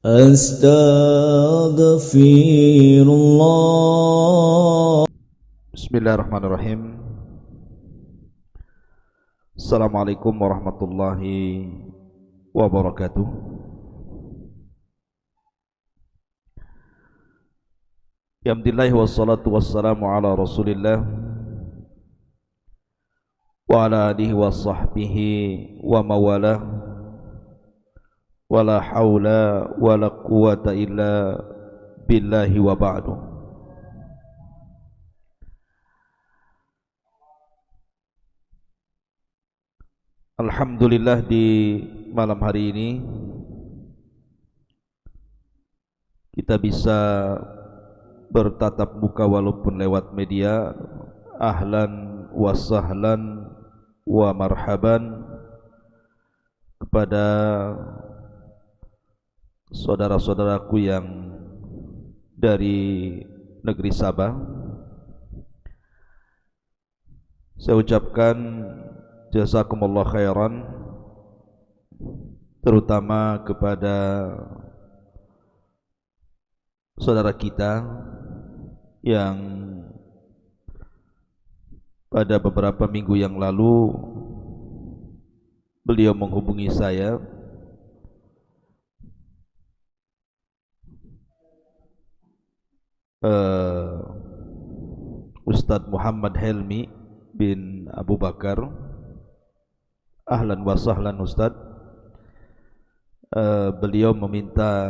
Astaghfirullah. Bismillahirrahmanirrahim. Assalamualaikum warahmatullahi wabarakatuh. Alhamdulillah wassalatu wassalamu ala Rasulillah wa ala alihi wa sahbihi wa mawalah. Wala haula wala quwata illa billahi wa ba'du. Alhamdulillah, di malam hari ini kita bisa bertatap muka walaupun lewat media. Ahlan wa sahlan wa marhaban kepada saudara-saudaraku yang dari negeri Sabah. Saya ucapkan jazakumullah khairan, terutama kepada saudara kita yang pada beberapa minggu yang lalu beliau menghubungi saya Ustadz Muhammad Helmi bin Abu Bakar. Ahlan wa sahlan Ustadz. Beliau meminta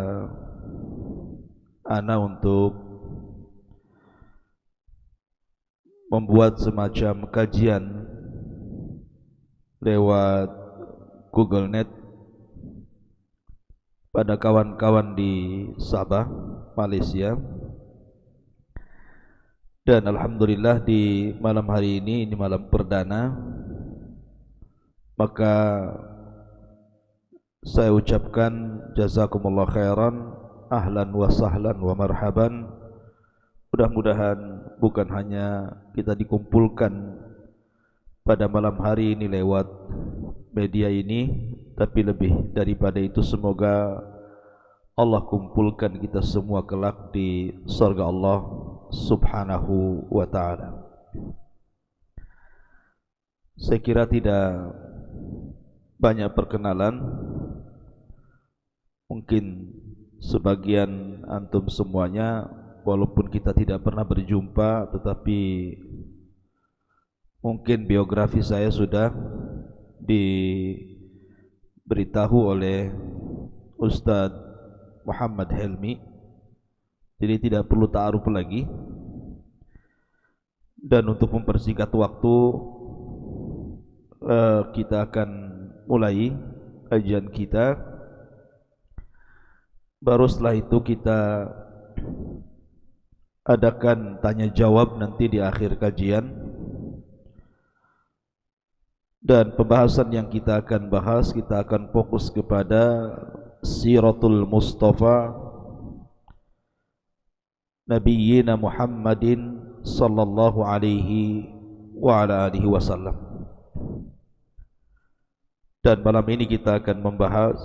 ana untuk membuat semacam kajian lewat Google Net pada kawan-kawan di Sabah, Malaysia. Dan alhamdulillah di malam hari ini malam perdana, maka saya ucapkan jazakumullah khairan, ahlan wa sahlan wa marhaban. Mudah-mudahan bukan hanya kita dikumpulkan pada malam hari ini lewat media ini, tapi lebih daripada itu semoga Allah kumpulkan kita semua kelak di surga Allah Subhanahu wa ta'ala. Saya kira tidak banyak perkenalan. Mungkin sebagian antum semuanya, walaupun kita tidak pernah berjumpa, tetapi mungkin biografi saya sudah diberitahu oleh Ustadz Muhammad Helmi, jadi tidak perlu ta'aruf lagi. Dan untuk mempersingkat waktu, kita akan mulai kajian kita. Baru setelah itu kita adakan tanya jawab nanti di akhir kajian. Dan pembahasan yang kita akan bahas, kita akan fokus kepada Siratul Mustafa Nabiyyina Muhammadin sallallahu alaihi wa ala alihi wasallam. Dan malam ini kita akan membahas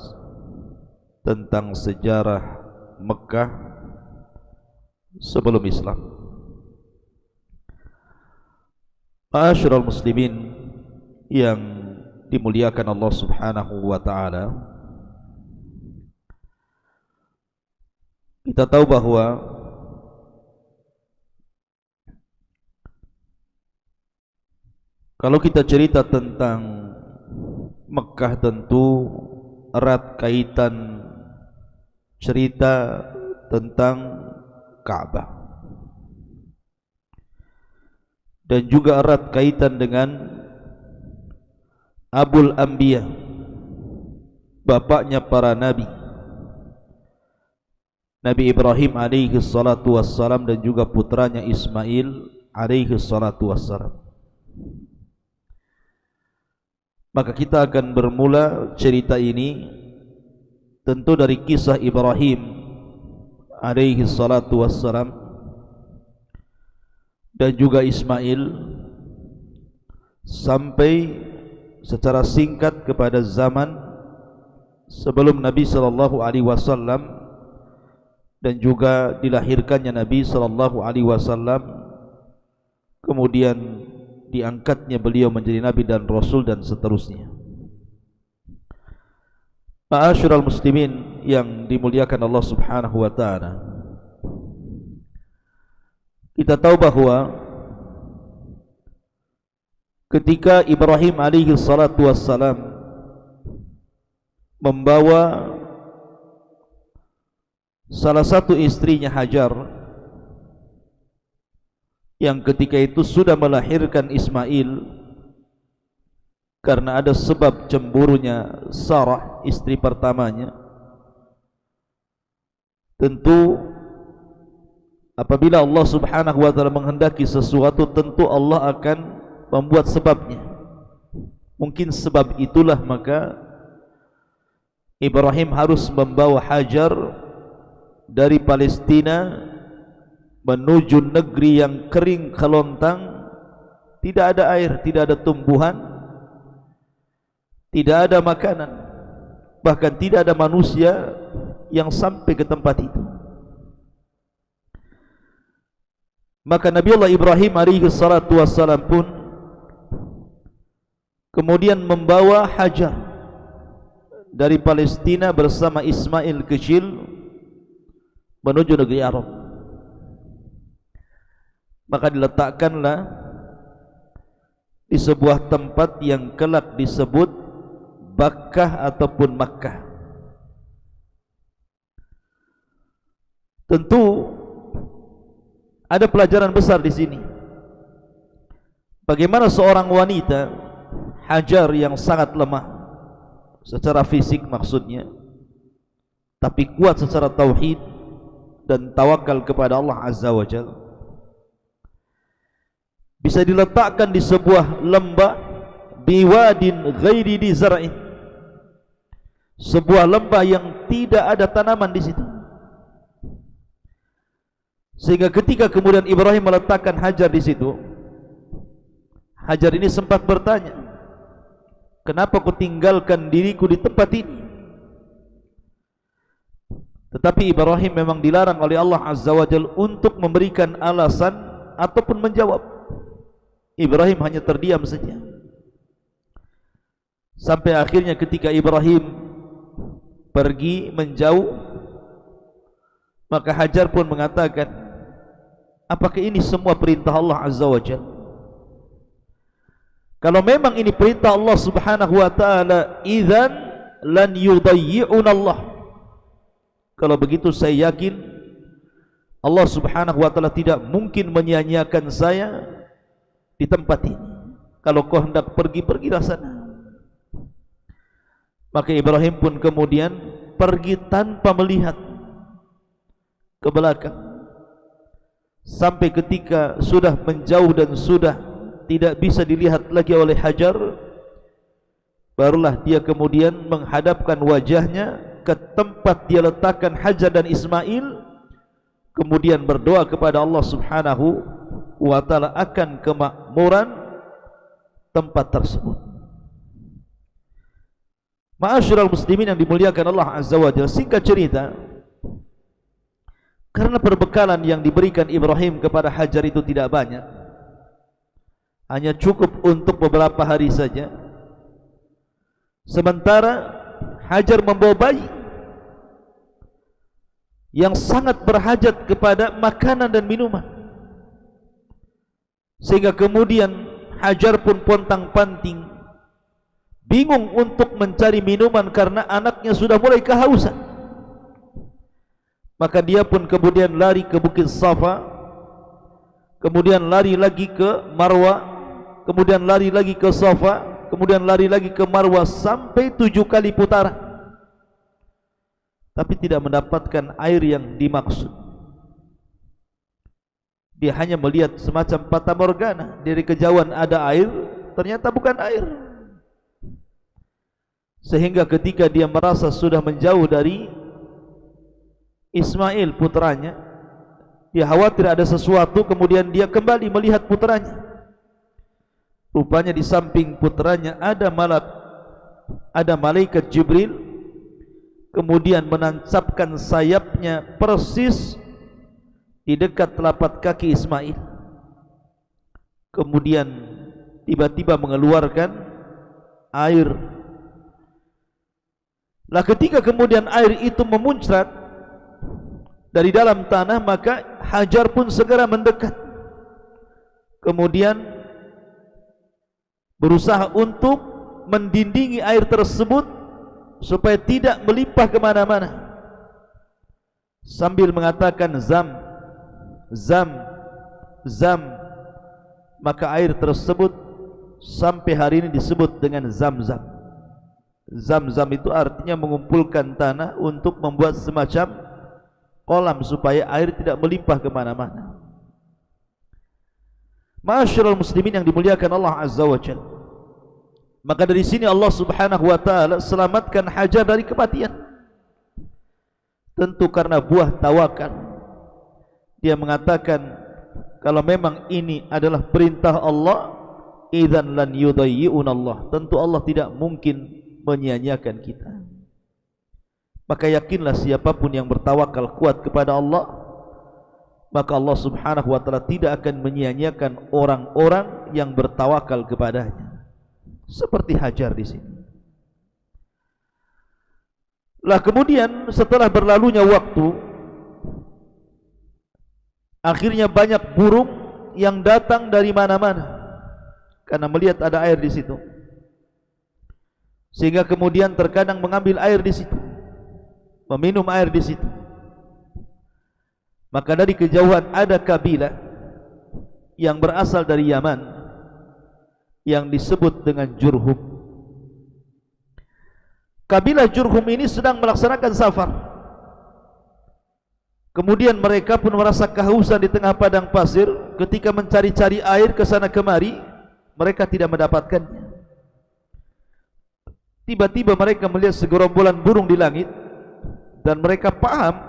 tentang sejarah Mekah sebelum Islam. Ma'asyiral muslimin yang dimuliakan Allah Subhanahu wa ta'ala, kita tahu bahwa kalau kita cerita tentang Mekah, tentu erat kaitan cerita tentang Ka'bah, dan juga erat kaitan dengan Abul Anbiya, bapaknya para nabi, Nabi Ibrahim alaihi salatu wassalam, dan juga putranya Ismail alaihi salatu wassalam. Maka kita akan bermula cerita ini tentu dari kisah Ibrahim alaihi salatu wassalam dan juga Ismail, sampai secara singkat kepada zaman sebelum Nabi sallallahu alaihi wasallam dan juga dilahirkannya Nabi sallallahu alaihi wasallam, kemudian diangkatnya beliau menjadi nabi dan rasul dan seterusnya. Ma'asyiral muslimin yang dimuliakan Allah Subhanahu wa taala, kita tahu bahwa ketika Ibrahim alaihi salatu wassalam membawa salah satu istrinya Hajar, yang ketika itu sudah melahirkan Ismail, karena ada sebab cemburunya Sarah, istri pertamanya. Tentu apabila Allah Subhanahu wa taala menghendaki sesuatu, tentu Allah akan membuat sebabnya. Mungkin sebab itulah maka Ibrahim harus membawa Hajar dari Palestina menuju negeri yang kering kelontang, tidak ada air, tidak ada tumbuhan, tidak ada makanan, bahkan tidak ada manusia yang sampai ke tempat itu. Maka Nabi Allah Ibrahim alaihi salatu wassalam pun kemudian membawa Hajar dari Palestina bersama Ismail kecil menuju negeri Arab. Maka diletakkanlah di sebuah tempat yang kelak disebut Bakkah ataupun Makkah. Tentu ada pelajaran besar di sini. Bagaimana seorang wanita, Hajar, yang sangat lemah secara fisik maksudnya, tapi kuat secara tauhid dan tawakal kepada Allah Azza wa Jalla, bisa diletakkan di sebuah lembah biwadin ghairi di zar'in, sebuah lembah yang tidak ada tanaman di situ. Sehingga ketika kemudian Ibrahim meletakkan Hajar di situ, Hajar ini sempat bertanya, kenapa kau tinggalkan diriku di tempat ini? Tetapi Ibrahim memang dilarang oleh Allah Azza wa Jalla untuk memberikan alasan ataupun menjawab. Ibrahim hanya terdiam saja. Sampai akhirnya ketika Ibrahim pergi menjauh, maka Hajar pun mengatakan, apakah ini semua perintah Allah Azza wa Jalla? Kalau memang ini perintah Allah Subhanahu wa taala, idzan lan yudayyi'una Allah. Kalau begitu saya yakin Allah Subhanahu wa taala tidak mungkin menyia-nyiakan saya di tempat ini. Kalau kau hendak pergi, pergilah sana. Maka Ibrahim pun kemudian pergi tanpa melihat ke belakang, sampai ketika sudah menjauh dan sudah tidak bisa dilihat lagi oleh Hajar, barulah dia kemudian menghadapkan wajahnya ke tempat dia letakkan Hajar dan Ismail, kemudian berdoa kepada Allah Subhanahu wa taala akan kemakmuran tempat tersebut. Ma'asyiral muslimin yang dimuliakan Allah Azza wa Jalla, singkat cerita, karena perbekalan yang diberikan Ibrahim kepada Hajar itu tidak banyak, hanya cukup untuk beberapa hari saja, sementara Hajar membawa bayi yang sangat berhajat kepada makanan dan minuman, sehingga kemudian Hajar pun pontang-panting bingung untuk mencari minuman karena anaknya sudah mulai kehausan. Maka dia pun kemudian lari ke Bukit Safa, kemudian lari lagi ke Marwa, kemudian lari lagi ke Safa, kemudian lari lagi ke Marwa, sampai 7 kali putaran, tapi tidak mendapatkan air yang dimaksud. Dia hanya melihat semacam fata morgana, dari kejauhan ada air, ternyata bukan air. Sehingga ketika dia merasa sudah menjauh dari Ismail putranya, dia khawatir ada sesuatu, kemudian dia kembali melihat putranya. Rupanya di samping putranya ada malaikat Jibril kemudian menancapkan sayapnya persis di dekat telapak kaki Ismail, kemudian tiba-tiba mengeluarkan air. Lah ketika kemudian air itu memuncrat dari dalam tanah, maka Hajar pun segera mendekat, kemudian berusaha untuk mendindingi air tersebut supaya tidak melimpah kemana-mana, sambil mengatakan zam, zam, zam. Maka air tersebut sampai hari ini disebut dengan Zam-Zam. Zam-Zam itu artinya mengumpulkan tanah untuk membuat semacam kolam supaya air tidak melimpah kemana-mana. Ma'asyiral muslimin yang dimuliakan Allah Azza wa Jalla, maka dari sini Allah Subhanahu wa taala selamatkan Hajar dari kematian. Tentu karena buah tawakal. Dia mengatakan, kalau memang ini adalah perintah Allah, idzan lan yudayyi'un Allah, tentu Allah tidak mungkin menyia-nyiakan kita. Maka yakinlah siapapun yang bertawakal kuat kepada Allah, maka Allah Subhanahu wa taala tidak akan menyia-nyiakan orang-orang yang bertawakal kepadanya. Seperti Hajar di sini. Lah kemudian setelah berlalunya waktu, akhirnya banyak burung yang datang dari mana-mana karena melihat ada air di situ, sehingga kemudian terkadang mengambil air di situ, meminum air di situ. Maka dari kejauhan ada kabilah yang berasal dari Yaman yang disebut dengan Jurhum. Kabilah Jurhum ini sedang melaksanakan safar. Kemudian mereka pun merasa kehausan di tengah padang pasir. Ketika mencari-cari air ke sana kemari, mereka tidak mendapatkannya. Tiba-tiba mereka melihat segerombolan burung di langit, dan mereka paham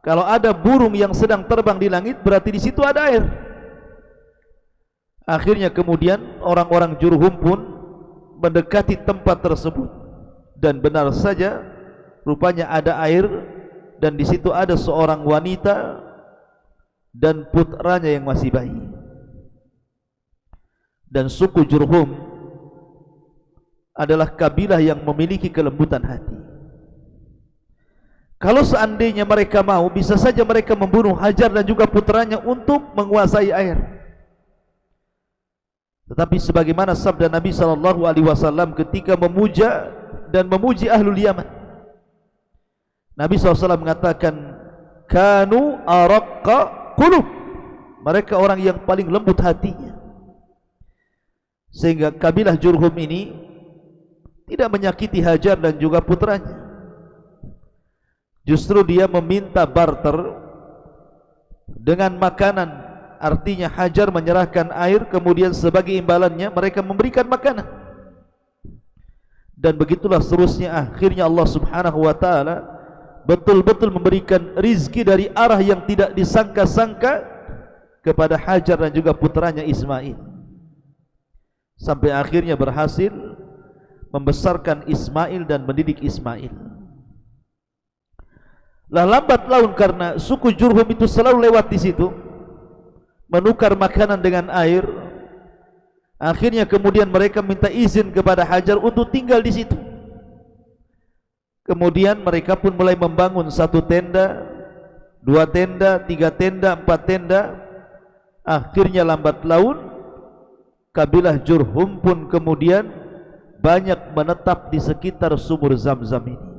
kalau ada burung yang sedang terbang di langit, berarti di situ ada air. Akhirnya kemudian orang-orang Jurhum pun mendekati tempat tersebut, dan benar saja rupanya ada air. Dan di situ ada seorang wanita dan putranya yang masih bayi. Dan suku Jurhum adalah kabilah yang memiliki kelembutan hati. Kalau seandainya mereka mau, bisa saja mereka membunuh Hajar dan juga putranya untuk menguasai air. Tetapi sebagaimana sabda Nabi SAW ketika memuja dan memuji ahlul Yaman, Nabi SAW mengatakan, kanu araqqa qulub, mereka orang yang paling lembut hatinya. Sehingga kabilah Jurhum ini tidak menyakiti Hajar dan juga putranya. Justru dia meminta barter dengan makanan. Artinya Hajar menyerahkan air, kemudian sebagai imbalannya mereka memberikan makanan. Dan begitulah seterusnya. Akhirnya Allah Subhanahu wa taala betul-betul memberikan rizki dari arah yang tidak disangka-sangka kepada Hajar dan juga putranya Ismail, sampai akhirnya berhasil membesarkan Ismail dan mendidik Ismail. Lah lambat laun karena suku Jurhum itu selalu lewat di situ menukar makanan dengan air, akhirnya kemudian mereka minta izin kepada Hajar untuk tinggal di situ. Kemudian mereka pun mulai membangun 1 tenda, 2 tenda, 3 tenda, 4 tenda. Akhirnya lambat laun kabilah Jurhum pun kemudian banyak menetap di sekitar sumur Zam-Zam ini.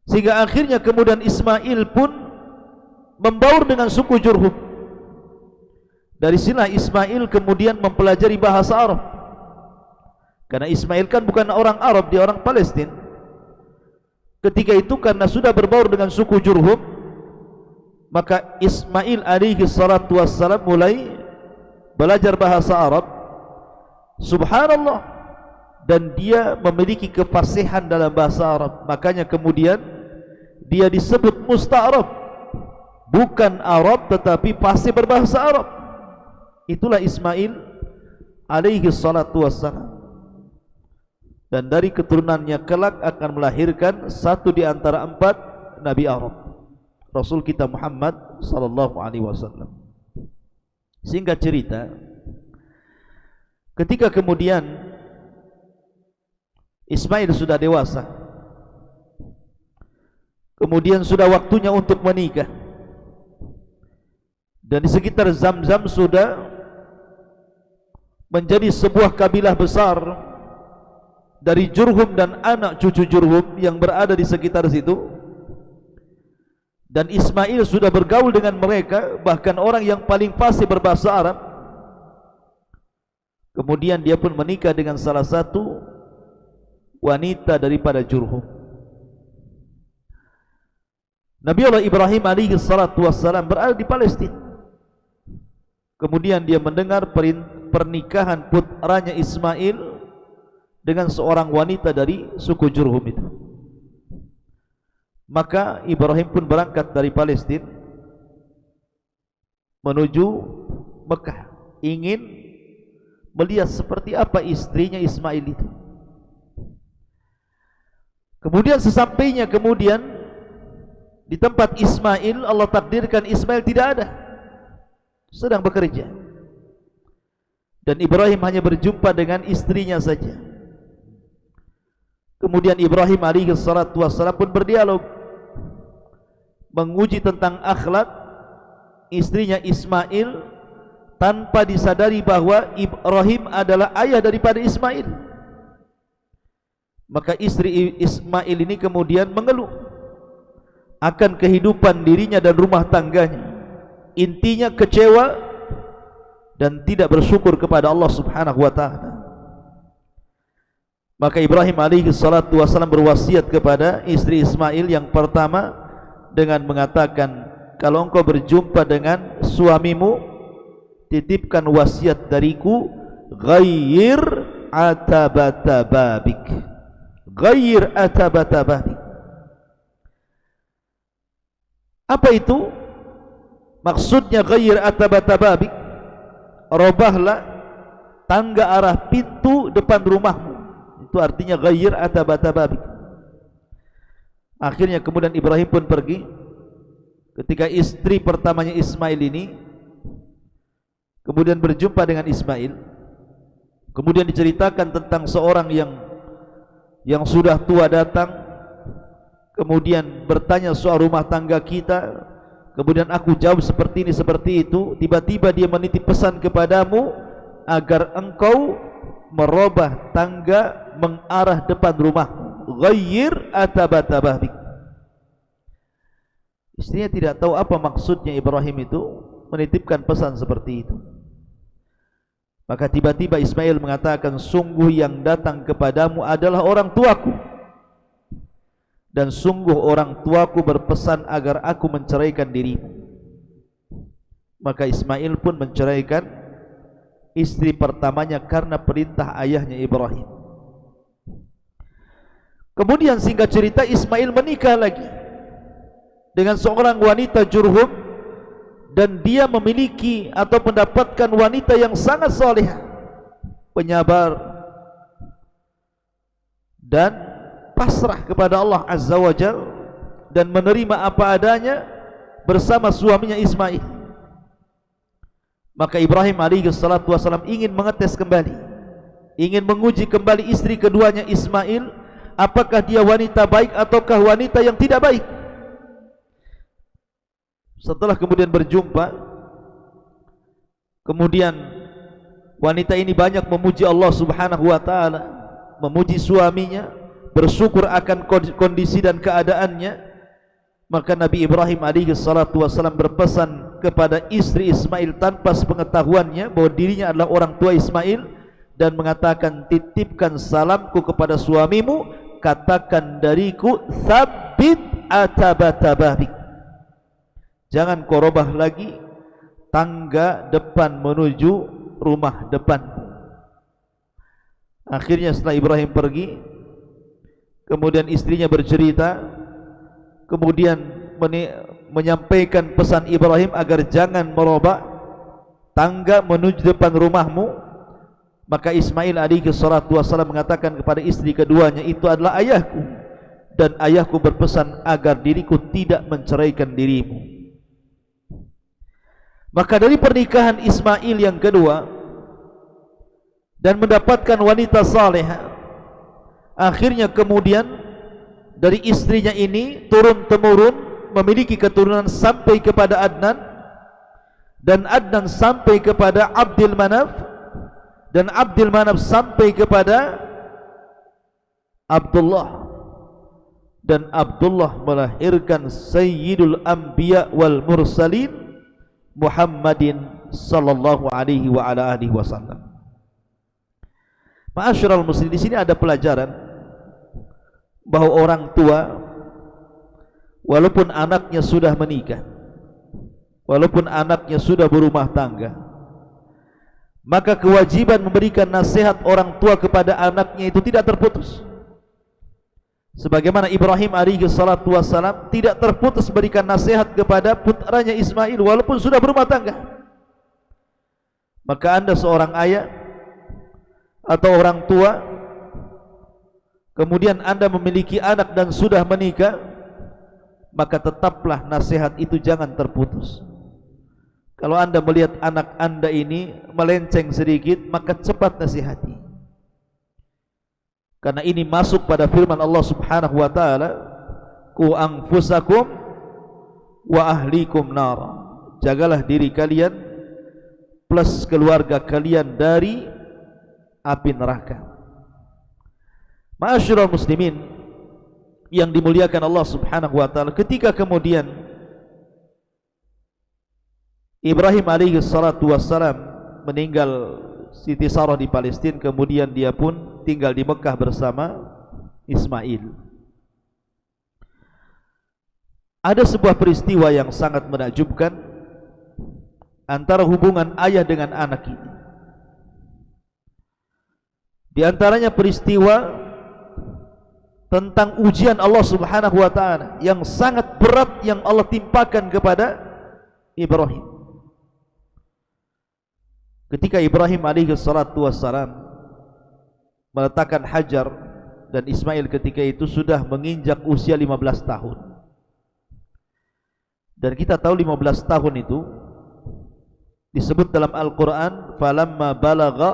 Sehingga akhirnya kemudian Ismail pun membaur dengan suku Jurhum. Dari sinilah Ismail kemudian mempelajari bahasa Arab. Karena Ismail kan bukan orang Arab, dia orang Palestina. Ketika itu karena sudah berbaur dengan suku Jurhum, maka Ismail alaihi salatu wassalam mulai belajar bahasa Arab. Subhanallah, dan dia memiliki kefasihan dalam bahasa Arab. Makanya kemudian dia disebut musta'arab, bukan Arab tetapi fasih berbahasa Arab. Itulah Ismail alaihi salatu wassalam. dan dari keturunannya kelak akan melahirkan satu di antara 4 Nabi Arab, Rasul kita Muhammad sallallahu alaihi wasallam. Singkat cerita, ketika kemudian Ismail sudah dewasa, kemudian sudah waktunya untuk menikah, dan di sekitar Zamzam sudah menjadi sebuah kabilah besar dari Jurhum dan anak cucu Jurhum yang berada di sekitar situ. Dan Ismail sudah bergaul dengan mereka, bahkan orang yang paling fasih berbahasa Arab. Kemudian dia pun menikah dengan salah satu wanita daripada Jurhum. Nabi Allah Ibrahim alaihi salatu wassalam berada di Palestina. Kemudian dia mendengar pernikahan putranya Ismail dengan seorang wanita dari suku Jurhum itu. Maka Ibrahim pun berangkat dari Palestina menuju Mekah, ingin melihat seperti apa istrinya Ismail itu. Kemudian sesampainya di tempat Ismail, Allah takdirkan Ismail tidak ada, sedang bekerja, dan Ibrahim hanya berjumpa dengan istrinya saja. Kemudian Ibrahim alaihi salatu wassalam pun berdialog, menguji tentang akhlak istrinya Ismail tanpa disadari bahwa Ibrahim adalah ayah daripada Ismail. Maka istri Ismail ini kemudian mengeluh akan kehidupan dirinya dan rumah tangganya. Intinya kecewa dan tidak bersyukur kepada Allah Subhanahu wa taala. Maka Ibrahim alaihi salatu wasallam berwasiat kepada istri Ismail yang pertama dengan mengatakan, kalau engkau berjumpa dengan suamimu, titipkan wasiat dariku, ghayyir atabata babik. Ghayyir atabata babik. Apa itu? Maksudnya ghayyir atabata babik, robahlah tangga arah pintu depan rumahmu. Itu artinya ghayyir atabata babik. Akhirnya kemudian Ibrahim pun pergi. Ketika istri pertamanya Ismail ini kemudian berjumpa dengan Ismail, kemudian diceritakan tentang seorang yang sudah tua datang, kemudian bertanya soal rumah tangga kita. Kemudian aku jawab seperti ini seperti itu. Tiba-tiba dia menitip pesan kepadamu agar engkau merubah tangga mengarah depan rumahmu. Ghayyir atabata babik. Istrinya tidak tahu apa maksudnya Ibrahim itu menitipkan pesan seperti itu. Maka tiba-tiba Ismail mengatakan, sungguh yang datang kepadamu adalah orang tuaku, dan sungguh orang tuaku berpesan agar aku menceraikan dirimu. Maka Ismail pun menceraikan istri pertamanya karena perintah ayahnya Ibrahim. Kemudian singkat cerita, Ismail menikah lagi dengan seorang wanita Jurhum, dan dia memiliki atau mendapatkan wanita yang sangat salehah, penyabar dan pasrah kepada Allah Azza wa Jalla, dan menerima apa adanya bersama suaminya Ismail. Maka Ibrahim alaihi salatu wasallam ingin mengetes kembali, ingin menguji kembali istri keduanya Ismail, apakah dia wanita baik ataukah wanita yang tidak baik. Setelah kemudian berjumpa, kemudian wanita ini banyak memuji Allah Subhanahu wa taala, memuji suaminya, bersyukur akan kondisi dan keadaannya. Maka Nabi Ibrahim alaihi salatu wasallam berpesan kepada istri Ismail tanpa sepengetahuannya bahwa dirinya adalah orang tua Ismail, dan mengatakan, titipkan salamku kepada suamimu, katakan dariku, tsabbit atabata babik. Jangan kau robah lagi tangga depan menuju rumah depan. Akhirnya setelah Ibrahim pergi, kemudian istrinya bercerita, kemudian menyampaikan pesan Ibrahim agar jangan merubah tangga menuju depan rumahmu, Maka Ismail alaihi salatu wassalam mengatakan kepada istri keduanya, itu adalah ayahku, dan ayahku berpesan agar diriku tidak menceraikan dirimu. Maka dari pernikahan Ismail yang kedua dan mendapatkan wanita salehah, akhirnya kemudian dari istrinya ini turun-temurun memiliki keturunan sampai kepada Adnan, dan Adnan sampai kepada Abdul Manaf, dan Abdul Manaf sampai kepada Abdullah, dan Abdullah melahirkan Sayyidul Anbiya wal Mursalin Muhammadin sallallahu alaihi wa ala alihi wasallam. Ma'asyiral muslimin, di sini ada pelajaran bahwa orang tua walaupun anaknya sudah menikah, walaupun anaknya sudah berumah tangga, maka kewajiban memberikan nasihat orang tua kepada anaknya itu tidak terputus. Sebagaimana Ibrahim alaihi salatu wassalam tidak terputus memberikan nasihat kepada putranya Ismail walaupun sudah berumah tangga. Maka Anda seorang ayah atau orang tua, kemudian Anda memiliki anak dan sudah menikah, maka tetaplah nasihat itu jangan terputus. Kalau Anda melihat anak Anda ini melenceng sedikit, maka cepat nasihati. Karena ini masuk pada firman Allah Subhanahu wa taala, "Qu anfusakum wa ahlikum nar." Jagalah diri kalian plus keluarga kalian dari api neraka. Ma'asyiral muslimin yang dimuliakan Allah Subhanahu wa taala, ketika kemudian Ibrahim alaihi salatu wassalam meninggal Siti Sarah di Palestina, kemudian dia pun tinggal di Mekah bersama Ismail. Ada sebuah peristiwa yang sangat menakjubkan antara hubungan ayah dengan anak ini. Di antaranya peristiwa tentang ujian Allah Subhanahu wa taala yang sangat berat yang Allah timpakan kepada Ibrahim. Ketika Ibrahim alaihi salatu wassalam meletakkan Hajar, dan Ismail ketika itu sudah menginjak usia 15 tahun. Dan kita tahu 15 tahun itu disebut dalam Al-Quran, falamma balagha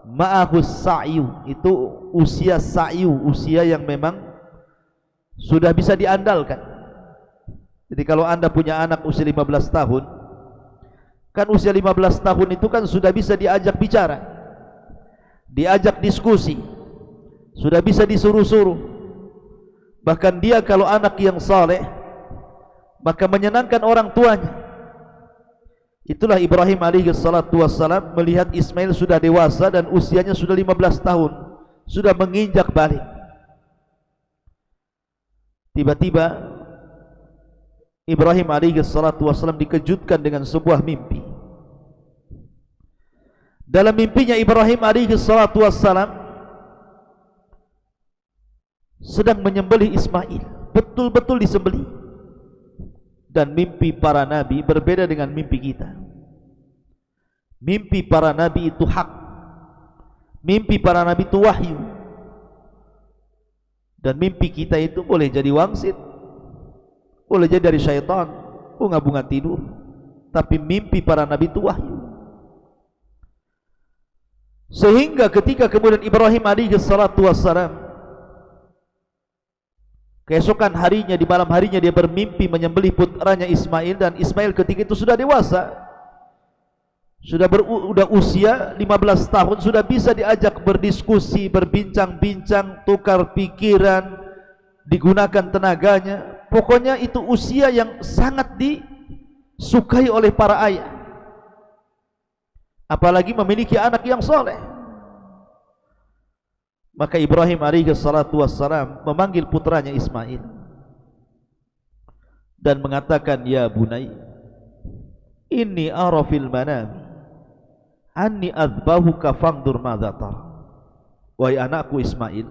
ma'ahu sa'yu, itu usia sa'yu, usia yang memang sudah bisa diandalkan. Jadi kalau Anda punya anak usia 15 tahun, kan usia 15 tahun itu kan sudah bisa diajak bicara, diajak diskusi, sudah bisa disuruh-suruh. Bahkan dia kalau anak yang saleh, maka menyenangkan orang tuanya. Itulah Ibrahim alaihi salatu wassalam melihat Ismail sudah dewasa dan usianya sudah 15 tahun, sudah menginjak balik. Tiba-tiba Ibrahim alaihi salatu wassalam dikejutkan dengan sebuah mimpi. Dalam mimpinya Ibrahim alaihi salatu wassalam sedang menyembelih Ismail, betul-betul disembelih. Dan mimpi para nabi berbeda dengan mimpi kita. Mimpi para nabi itu hak, mimpi para nabi itu wahyu. Dan mimpi kita itu boleh jadi wangsit, boleh jadi dari syaitan, bunga-bunga tidur. Tapi mimpi para nabi itu wahyu. Sehingga ketika kemudian Ibrahim alaihi salatu wassalam keesokan harinya, di malam harinya dia bermimpi menyembelih putranya Ismail, dan Ismail ketika itu sudah dewasa, sudah usia 15 tahun, sudah bisa diajak berdiskusi, berbincang-bincang, tukar pikiran, digunakan tenaganya. Pokoknya itu usia yang sangat disukai oleh para ayah, apalagi memiliki anak yang soleh. Maka Ibrahim alaihi salatu wassalam memanggil putranya Ismail dan mengatakan, ya bunai, inni ara fil manami anni adbahuka fangdur madza tara. Wahai anakku Ismail,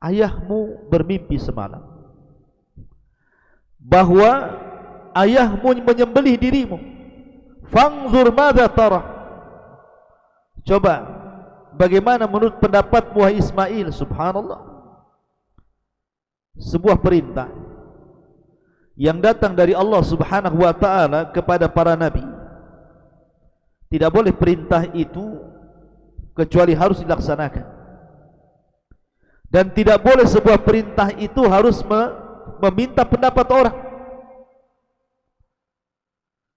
ayahmu bermimpi semalam bahwa ayahmu menyembelih dirimu. Fangdur madza tara, Coba bagaimana menurut pendapat wahai Ismail? Subhanallah, sebuah perintah yang datang dari Allah Subhanahu wa ta'ala kepada para nabi. Tidak boleh perintah itu kecuali harus dilaksanakan, dan tidak boleh sebuah perintah itu harus meminta pendapat orang.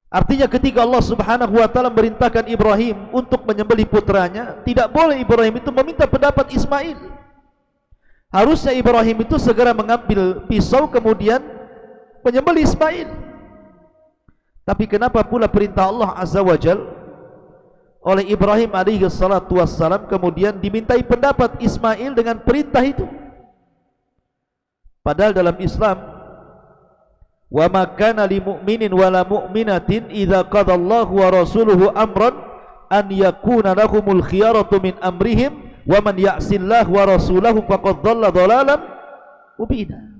Artinya ketika Allah Subhanahu wa ta'ala merintahkan Ibrahim untuk menyembelih putranya, tidak boleh Ibrahim itu meminta pendapat Ismail. Harusnya Ibrahim itu segera mengambil pisau kemudian menyembelih Ismail. Tapi kenapa pula perintah Allah Azza wa Jal oleh Ibrahim alaihi salatu wassalam kemudian dimintai pendapat Ismail dengan perintah itu? Padahal dalam Islam, wa ma kana lil mu'minin wala mu'minatin idza qadallahu wa rasuluhu amran an yakuna lahumul khiyaratu min amrihim wa man ya'sillahu wa rasulahu faqad dhalla dhalalan mubina.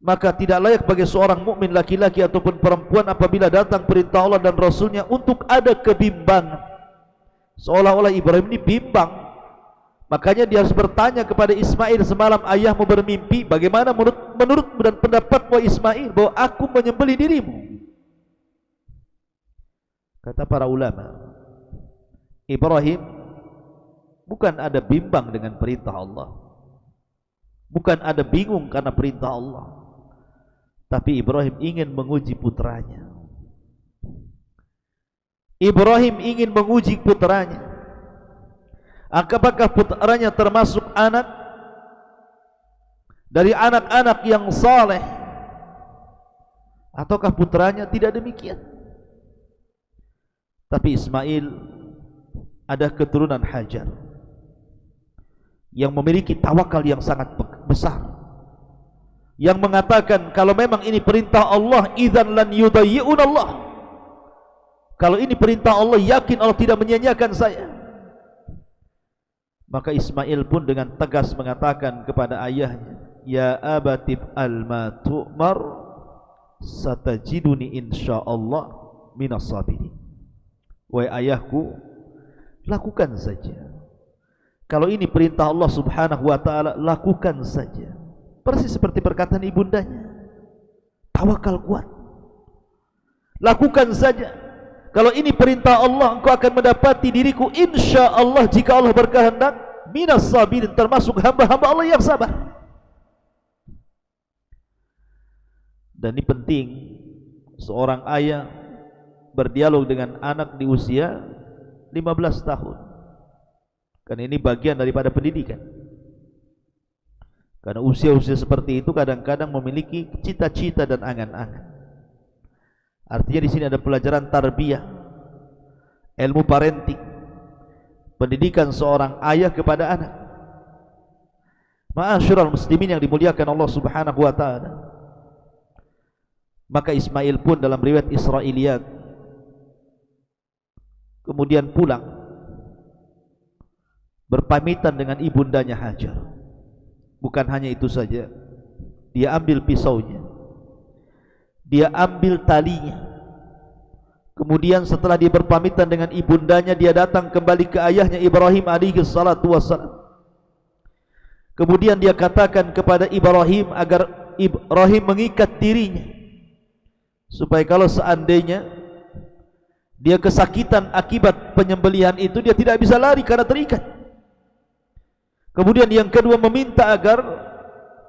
Maka tidak layak bagi seorang mukmin laki-laki ataupun perempuan apabila datang perintah Allah dan Rasulnya untuk ada kebimbangan. Seolah-olah Ibrahim ini bimbang. Makanya dia harus bertanya kepada Ismail, semalam ayahmu bermimpi, bagaimana menurutmu dan pendapatmu Ismail bahwa aku menyembelih dirimu? Kata para ulama, Ibrahim bukan ada bimbang dengan perintah Allah, bukan ada bingung karena perintah Allah, tapi Ibrahim ingin menguji putranya. Ibrahim ingin menguji putranya, apakah putranya termasuk anak dari anak-anak yang saleh, ataukah putranya tidak demikian. Tapi Ismail ada keturunan Hajar yang memiliki tawakal yang sangat besar, yang mengatakan kalau memang ini perintah Allah, idzan lan yudayyi'un Allah. Kalau ini perintah Allah, yakin Allah tidak menyia-nyiakan saya. Maka Ismail pun dengan tegas mengatakan kepada ayahnya, ya abatif al-ma tu'mar satajiduni insyaallah minas sabirin. Wahai ayahku, lakukan saja. Kalau ini perintah Allah Subhanahu wa ta'ala, lakukan saja. Persis seperti perkataan ibundanya, tawakal kuat, lakukan saja. Kalau ini perintah Allah, engkau akan mendapati diriku insyaallah, jika Allah berkehendak, minas sabirin, termasuk hamba-hamba Allah yang sabar. Dan ini penting, seorang ayah berdialog dengan anak di usia 15 tahun, karena ini bagian daripada pendidikan. Karena usia-usia seperti itu kadang-kadang memiliki cita-cita dan angan-angan. Artinya di sini ada pelajaran tarbiyah, ilmu parenting, pendidikan seorang ayah kepada anak. Ma'asyiral muslimin yang dimuliakan Allah Subhanahu wa ta'ala. Maka Ismail pun dalam riwayat Israiliyat kemudian pulang berpamitan dengan ibundanya Hajar. Bukan hanya itu saja, dia ambil pisaunya, dia ambil talinya. Kemudian setelah dia berpamitan dengan ibundanya, dia datang kembali ke ayahnya Ibrahim alaihi salatu wassalam. Kemudian dia katakan kepada Ibrahim agar Ibrahim mengikat dirinya, supaya kalau seandainya dia kesakitan akibat penyembelihan itu, dia tidak bisa lari karena terikat. Kemudian yang kedua, meminta agar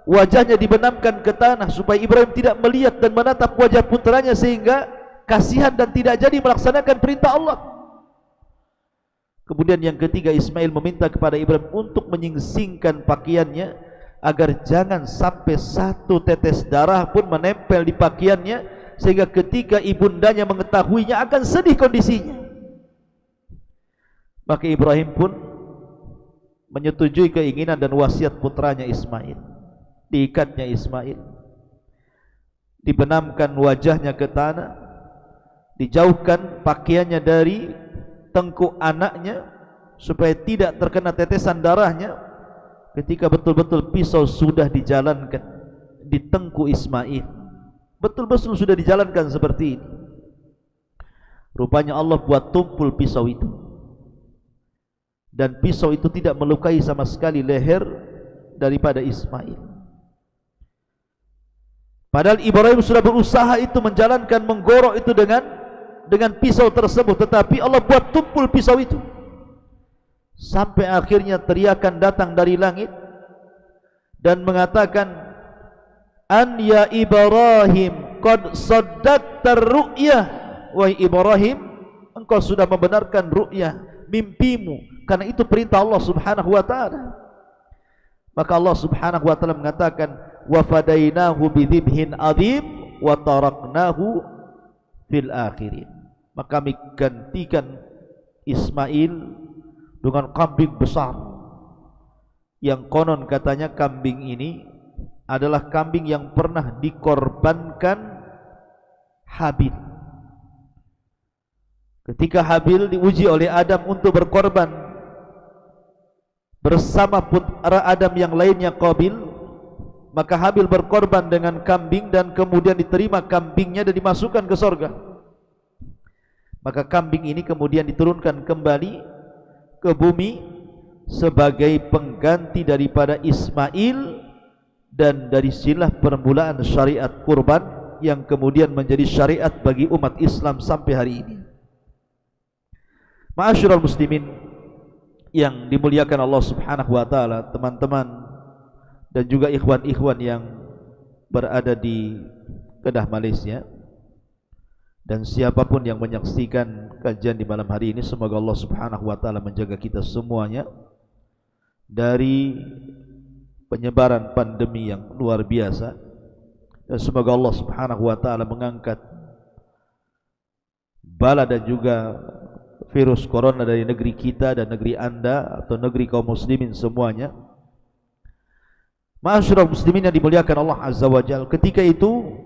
wajahnya dibenamkan ke tanah supaya Ibrahim tidak melihat dan menatap wajah putranya, sehingga kasihan dan tidak jadi melaksanakan perintah Allah. Kemudian yang ketiga, Ismail meminta kepada Ibrahim untuk menyingsingkan pakaiannya agar jangan sampai satu tetes darah pun menempel di pakaiannya, sehingga ketika ibundanya mengetahuinya akan sedih kondisinya. Maka Ibrahim pun menyetujui keinginan dan wasiat putranya Ismail. Diikatnya Ismail, dibenamkan wajahnya ke tanah, dijauhkan pakaiannya dari tengkuk anaknya supaya tidak terkena tetesan darahnya. Ketika betul-betul pisau sudah dijalankan di tengkuk Ismail, betul-betul sudah dijalankan seperti ini, rupanya Allah buat tumpul pisau itu. dan pisau itu tidak melukai sama sekali leher daripada Ismail. Padahal Ibrahim sudah berusaha itu menjalankan, menggorok itu dengan pisau tersebut, tetapi Allah buat tumpul pisau itu. Sampai akhirnya teriakan datang dari langit dan mengatakan, "An ya Ibrahim, qad saddaqta ar-ru'yah." Wahai Ibrahim, engkau sudah membenarkan ru'yah, mimpimu, karena itu perintah Allah Subhanahu wa taala. Maka Allah Subhanahu wa taala mengatakan, "Wa fadainahu bidzibhin adzim wa taraknahu fil akhirin." Maka kami gantikan Ismail dengan kambing besar, yang konon katanya kambing ini adalah kambing yang pernah dikorbankan Habil. Ketika Habil diuji oleh Adam untuk berkorban bersama putra Adam yang lainnya Qabil, maka Habil berkorban dengan kambing dan kemudian diterima kambingnya dan dimasukkan ke surga. Maka kambing ini kemudian diturunkan kembali ke bumi sebagai pengganti daripada Ismail, dan dari sinilah permulaan syariat kurban yang kemudian menjadi syariat bagi umat Islam sampai hari ini. Ma'asyiral muslimin yang dimuliakan Allah Subhanahu wa taala, teman-teman dan juga ikhwan-ikhwan yang berada di Kedah Malaysia, dan siapapun yang menyaksikan kajian di malam hari ini, semoga Allah Subhanahu wa taala menjaga kita semuanya dari penyebaran pandemi yang luar biasa, dan semoga Allah Subhanahu wa taala mengangkat bala dan juga virus corona dari negeri kita dan negeri Anda atau negeri kaum muslimin semuanya. Ma'asyiral muslimin yang dimuliakan Allah Azza wa Jalla, ketika itu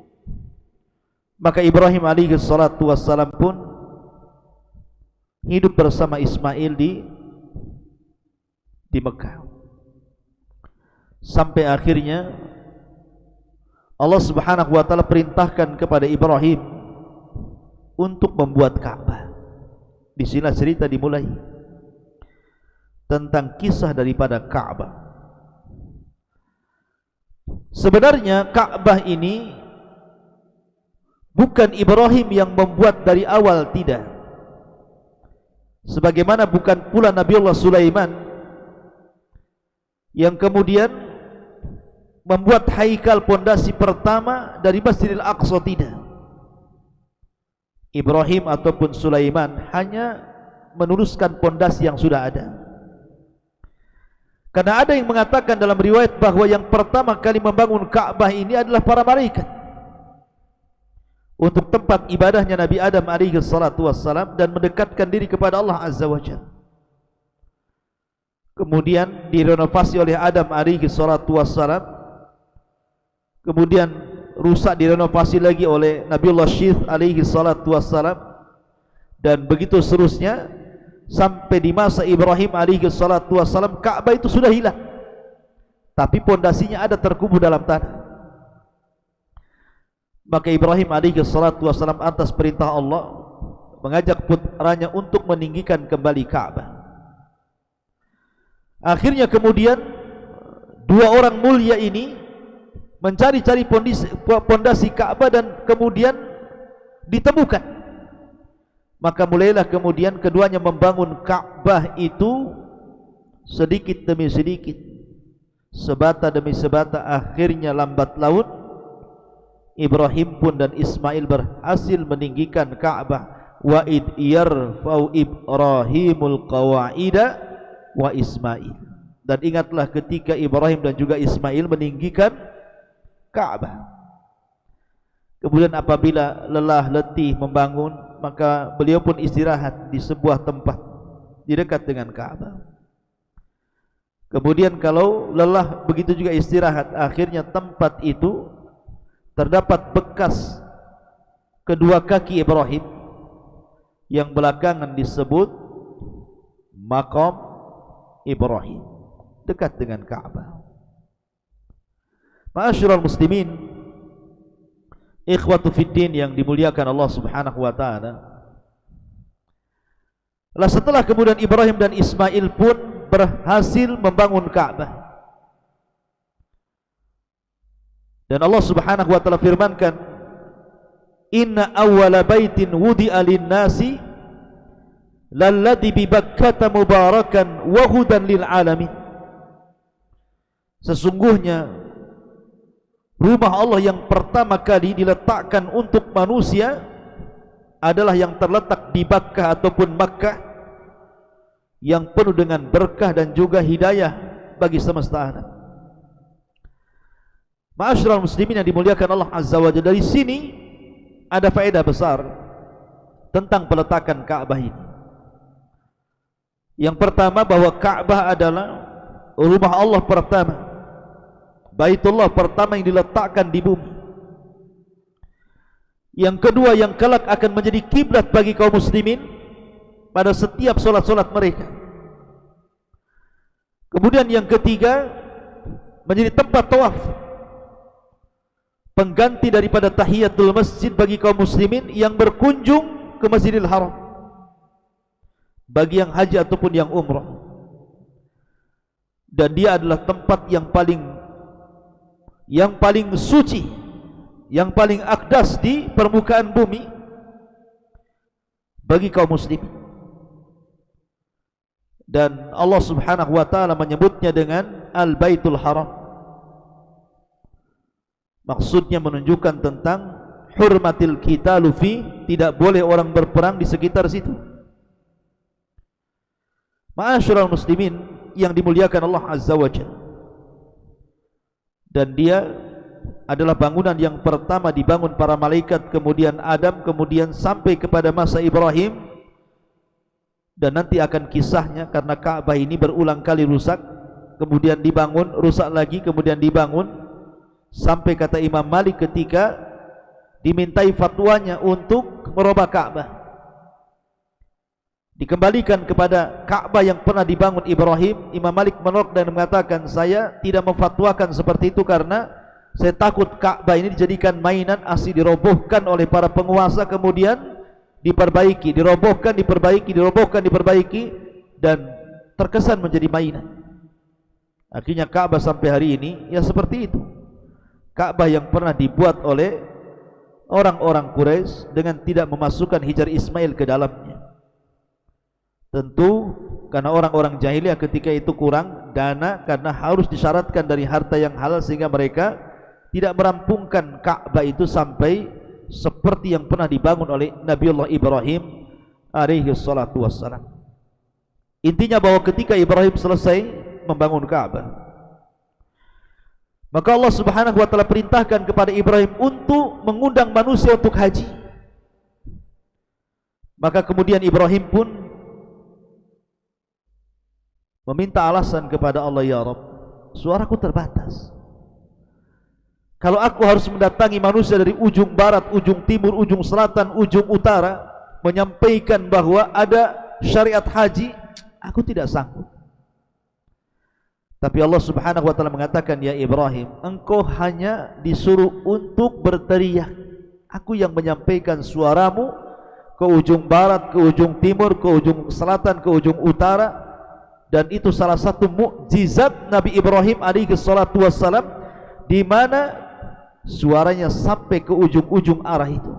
maka Ibrahim alaihi salatu wassalam pun hidup bersama Ismail di Mekah, sampai akhirnya Allah Subhanahu wa taala perintahkan kepada Ibrahim untuk membuat Ka'bah. Di sini cerita dimulai tentang kisah daripada Ka'bah. Sebenarnya Ka'bah ini bukan Ibrahim yang membuat dari awal, tidak. Sebagaimana bukan pula Nabiullah Sulaiman yang kemudian membuat haikal pondasi pertama dari Masjidil Aqsa, tidak. Ibrahim ataupun Sulaiman hanya meneruskan pondasi yang sudah ada. Karena ada yang mengatakan dalam riwayat bahwa yang pertama kali membangun Ka'bah ini adalah para malaikat untuk tempat ibadahnya Nabi Adam alaihi salatu wassalam dan mendekatkan diri kepada Allah Azza wa Jalla. Kemudian direnovasi oleh Adam alaihi salatu wassalam, kemudian rusak, direnovasi lagi oleh Nabiullah Syith alaihi salatu wassalam, dan begitu seterusnya sampai di masa Ibrahim alaihi salatu wassalam Ka'bah itu sudah hilang, tapi pondasinya ada terkubur dalam tanah. Maka Ibrahim alaihi salatu wassalam atas perintah Allah mengajak putranya untuk meninggikan kembali Ka'bah. Akhirnya kemudian dua orang mulia ini mencari-cari pondasi Ka'bah dan kemudian ditemukan. Maka mulailah kemudian keduanya membangun Ka'bah itu sedikit demi sedikit, sebata demi sebata. Akhirnya lambat laun Ibrahim pun dan Ismail berhasil meninggikan Ka'bah. Wa id yarfa'u Ibrahimul qawa'ida wa Ismail. Dan ingatlah ketika Ibrahim dan juga Ismail meninggikan Ka'bah. Kemudian apabila lelah letih membangun, maka beliau pun istirahat di sebuah tempat di dekat dengan Ka'bah. Kemudian kalau lelah begitu juga istirahat. Akhirnya tempat itu terdapat bekas kedua kaki Ibrahim yang belakangan disebut Maqam Ibrahim, dekat dengan Ka'bah. Ma'asyiral muslimin, ikhwatu fiddin yang dimuliakan Allah Subhanahu wa taala. Setelah kemudian Ibrahim dan Ismail pun berhasil membangun Ka'bah. Dan Allah Subhanahu wa taala firmankan, "Inna awwala baitin wudi'a lin-nasi lalladzi bi Bakkah mubarakan wa hudan lil alamin." Sesungguhnya rumah Allah yang pertama kali diletakkan untuk manusia adalah yang terletak di Bakkah ataupun Makkah, yang penuh dengan berkah dan juga hidayah bagi semesta alam. Ma'asyiral muslimin yang dimuliakan Allah Azza wa Jalla, dari sini ada faedah besar tentang peletakan Ka'bah ini. Yang pertama, bahwa Ka'bah adalah rumah Allah pertama, Baitullah pertama yang diletakkan di bumi. Yang kedua, yang kelak akan menjadi kiblat bagi kaum muslimin pada setiap solat-solat mereka. Kemudian yang ketiga, menjadi tempat tawaf, pengganti daripada tahiyatul masjid bagi kaum muslimin yang berkunjung ke Masjidil Haram, bagi yang haji ataupun yang umrah. Dan dia adalah tempat yang paling suci, yang paling akdas di permukaan bumi bagi kaum muslimin. Dan Allah Subhanahu wa taala menyebutnya dengan Al-Baitul Haram. Maksudnya menunjukkan tentang hurmatil qitalu fi, tidak boleh orang berperang di sekitar situ. Ma'asyiral muslimin yang dimuliakan Allah Azza wa Jalla, dan dia adalah bangunan yang pertama dibangun para malaikat, kemudian Adam, kemudian sampai kepada masa Ibrahim, dan nanti akan kisahnya karena Ka'bah ini berulang kali rusak, kemudian dibangun, rusak lagi, kemudian dibangun, sampai kata Imam Malik ketika dimintai fatwanya untuk merubah Ka'bah, dikembalikan kepada Ka'bah yang pernah dibangun Ibrahim, Imam Malik menolak dan mengatakan, saya tidak memfatwakan seperti itu karena saya takut Ka'bah ini dijadikan mainan, asli dirobohkan oleh para penguasa, kemudian diperbaiki, dirobohkan, diperbaiki, dirobohkan, diperbaiki, dan terkesan menjadi mainan. Akhirnya Ka'bah sampai hari ini ya seperti itu. Ka'bah yang pernah dibuat oleh orang-orang Quraisy dengan tidak memasukkan Hijar Ismail ke dalamnya. Tentu karena orang-orang jahiliyah ketika itu kurang dana, karena harus disyaratkan dari harta yang halal, sehingga mereka tidak merampungkan Ka'bah itu sampai seperti yang pernah dibangun oleh Nabiullah Ibrahim alaihi salatu wassalam. Intinya bahwa ketika Ibrahim selesai membangun Ka'bah, maka Allah Subhanahu wa taala perintahkan kepada Ibrahim untuk mengundang manusia untuk haji. Maka kemudian Ibrahim pun meminta alasan kepada Allah, ya Rabb, suaraku terbatas. Kalau aku harus mendatangi manusia dari ujung barat, ujung timur, ujung selatan, ujung utara, menyampaikan bahwa ada syariat haji, aku tidak sanggup. Tapi Allah Subhanahu wa taala mengatakan, ya Ibrahim, engkau hanya disuruh untuk berteriak. Aku yang menyampaikan suaramu ke ujung barat, ke ujung timur, ke ujung selatan, ke ujung utara. Dan itu salah satu mukjizat Nabi Ibrahim alaihi salatu wassalam, di mana suaranya sampai ke ujung-ujung arah itu.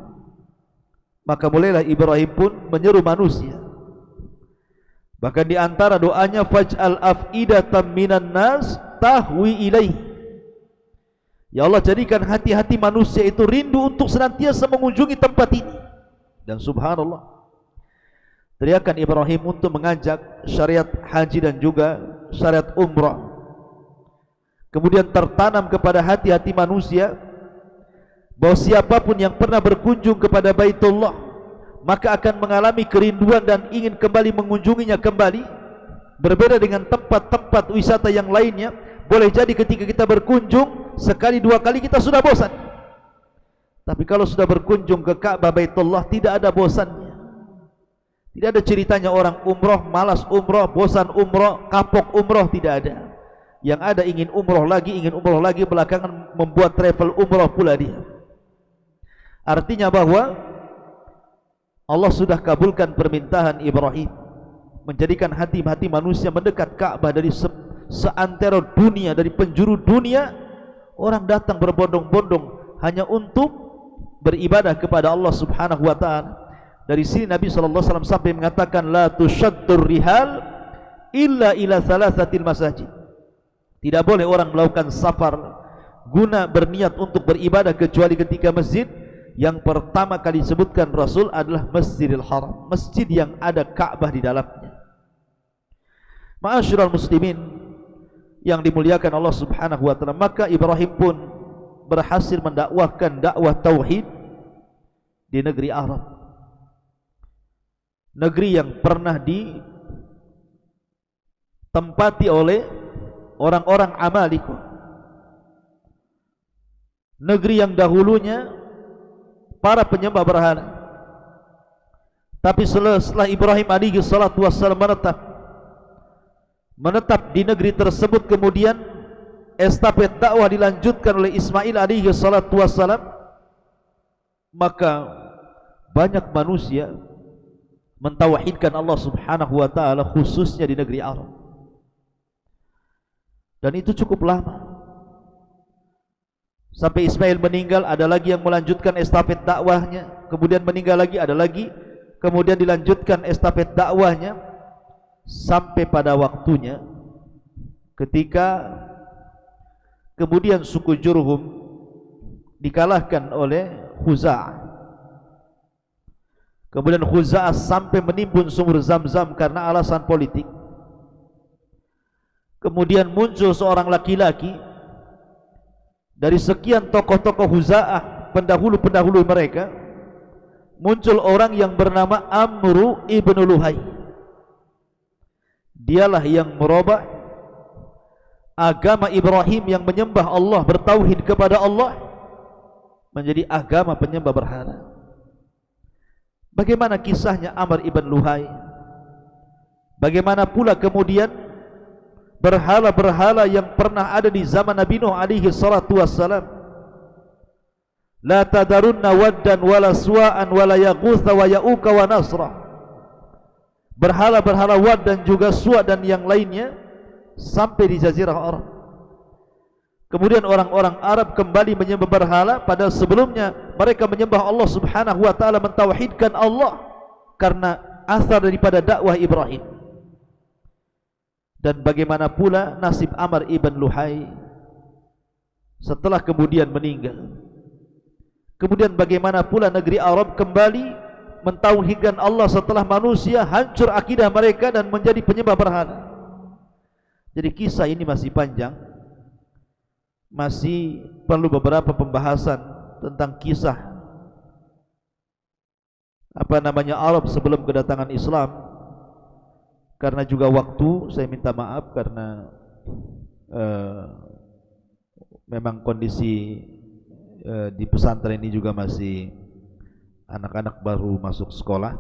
Maka mulailah Ibrahim pun menyeru manusia. Bahkan di antara doanya, faj'al af'idatan minan nas tahwi ilaih. Ya Allah, jadikan hati-hati manusia itu rindu untuk senantiasa mengunjungi tempat ini. Dan subhanallah, teriakan Ibrahim untuk mengajak syariat haji dan juga syariat umrah kemudian tertanam kepada hati-hati manusia, bahwa siapapun yang pernah berkunjung kepada Baitullah maka akan mengalami kerinduan dan ingin kembali mengunjunginya kembali. Berbeda dengan tempat-tempat wisata yang lainnya, boleh jadi ketika kita berkunjung sekali dua kali kita sudah bosan. Tapi kalau sudah berkunjung ke Ka'bah Baitullah, tidak ada bosannya. Tidak ada ceritanya orang umroh, malas umroh, bosan umroh, kapok umroh, tidak ada. Yang ada ingin umroh lagi, belakangan membuat travel umroh pula dia. Artinya bahwa Allah sudah kabulkan permintaan Ibrahim. menjadikan hati-hati manusia mendekat Ka'bah dari seantero dunia, dari penjuru dunia. Orang datang berbondong-bondong hanya untuk beribadah kepada Allah Subhanahu wa taala. Dari sini Nabi sallallahu alaihi wasallam sampai mengatakan la tushaddur rihal illa ila thalathatil masajid. Tidak boleh orang melakukan safar guna berniat untuk beribadah kecuali ketika masjid. Yang pertama kali disebutkan Rasul adalah Masjidil Haram, masjid yang ada Ka'bah di dalamnya. Ma'asyiral muslimin yang dimuliakan Allah Subhanahu wa taala, maka Ibrahim pun berhasil mendakwahkan dakwah tauhid di negeri Arab, negeri yang pernah ditempati oleh orang-orang Amalikah, negeri yang dahulunya para penyembah berhala. Tapi setelah Ibrahim alaihi salatu wassalam menetap di negeri tersebut, kemudian estafet dakwah dilanjutkan oleh Ismail alaihi salatu wassalam, maka banyak manusia mentauhidkan Allah Subhanahu wa taala khususnya di negeri Arab. Dan itu cukup lama. Sampai Ismail meninggal, ada lagi yang melanjutkan estafet dakwahnya, kemudian meninggal lagi, ada lagi, kemudian dilanjutkan estafet dakwahnya sampai pada waktunya ketika kemudian suku Jurhum dikalahkan oleh Khuza'ah. Kemudian Khuza'ah sampai menimbun sumur Zam-Zam karena alasan politik. Kemudian muncul seorang laki-laki dari sekian tokoh-tokoh Khuza'ah, pendahulu-pendahulu mereka, muncul orang yang bernama Amru ibn Luhai. Dialah yang merubah agama Ibrahim yang menyembah Allah, bertauhid kepada Allah, menjadi agama penyembah berhala. Bagaimana kisahnya Amr ibn Luhai? Bagaimana pula kemudian berhala-berhala yang pernah ada di zaman Nabi Nuh alaihi salatu wassalam? La tadarunna waddan wala suwa'an wala yaghutha wa ya'uka wa nasra. Berhala-berhala Wad dan juga Suwa dan yang lainnya sampai di Jazirah Arab. Kemudian orang-orang Arab kembali menyembah berhala, padahal sebelumnya mereka menyembah Allah Subhanahu wa taala, mentauhidkan Allah karena asar daripada dakwah Ibrahim. Dan bagaimana pula nasib Amr ibn Luhai setelah kemudian meninggal? Kemudian bagaimana pula negeri Arab kembali mentauhidkan Allah setelah manusia hancur akidah mereka dan menjadi penyembah berhala? Jadi kisah ini masih panjang, masih perlu beberapa pembahasan tentang kisah Arab sebelum kedatangan Islam. Karena juga waktu, saya minta maaf karena memang kondisi di pesantren ini juga masih anak-anak baru masuk sekolah,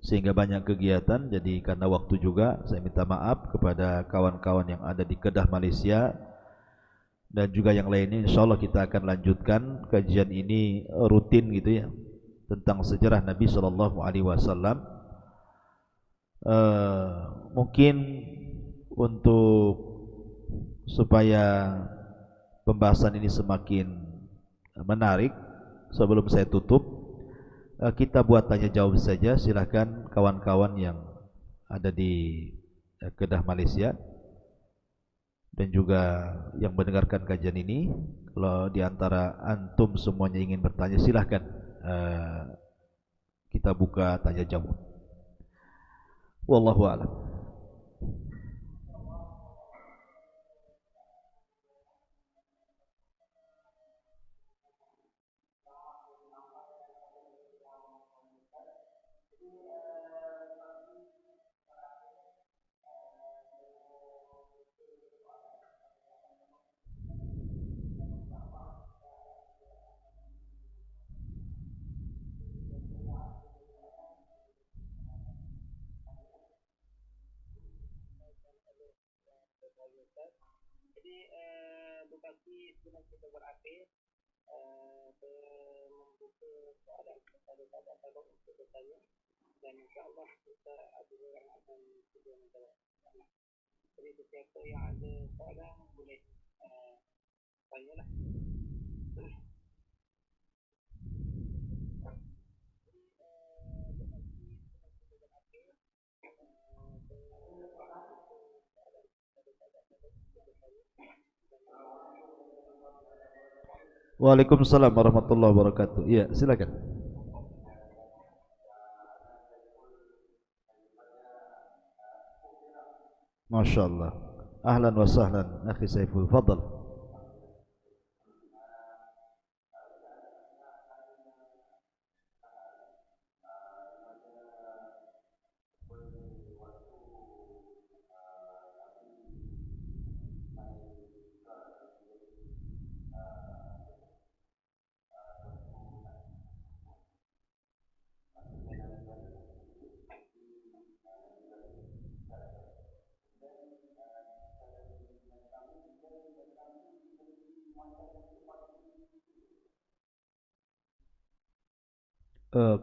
sehingga banyak kegiatan. Jadi karena waktu juga, saya minta maaf kepada kawan-kawan yang ada di Kedah, Malaysia, dan juga yang lainnya. InsyaAllah kita akan lanjutkan kajian ini rutin gitu ya, tentang sejarah Nabi SAW. Mungkin untuk supaya pembahasan ini semakin menarik, sebelum saya tutup, kita buat tanya jawab saja. Silakan kawan-kawan yang ada di Kedah, Malaysia, dan juga yang mendengarkan kajian ini, kalau di antara antum semuanya ingin bertanya, silakan kita buka tanya jawab. Wallahu a'lam. Jadi Bupati sebelum kita berakhir membuka soalan kepada tolong untuk bertanya. dan insya Allah kita ada yang akan juga menjawab. Jadi siapa yang ada soalan boleh tanyalah. Waalaikumsalam warahmatullahi wabarakatuh. Iya, silakan. Masya Allah. Ahlan wa sahlan, akhi Saiful. Fadal.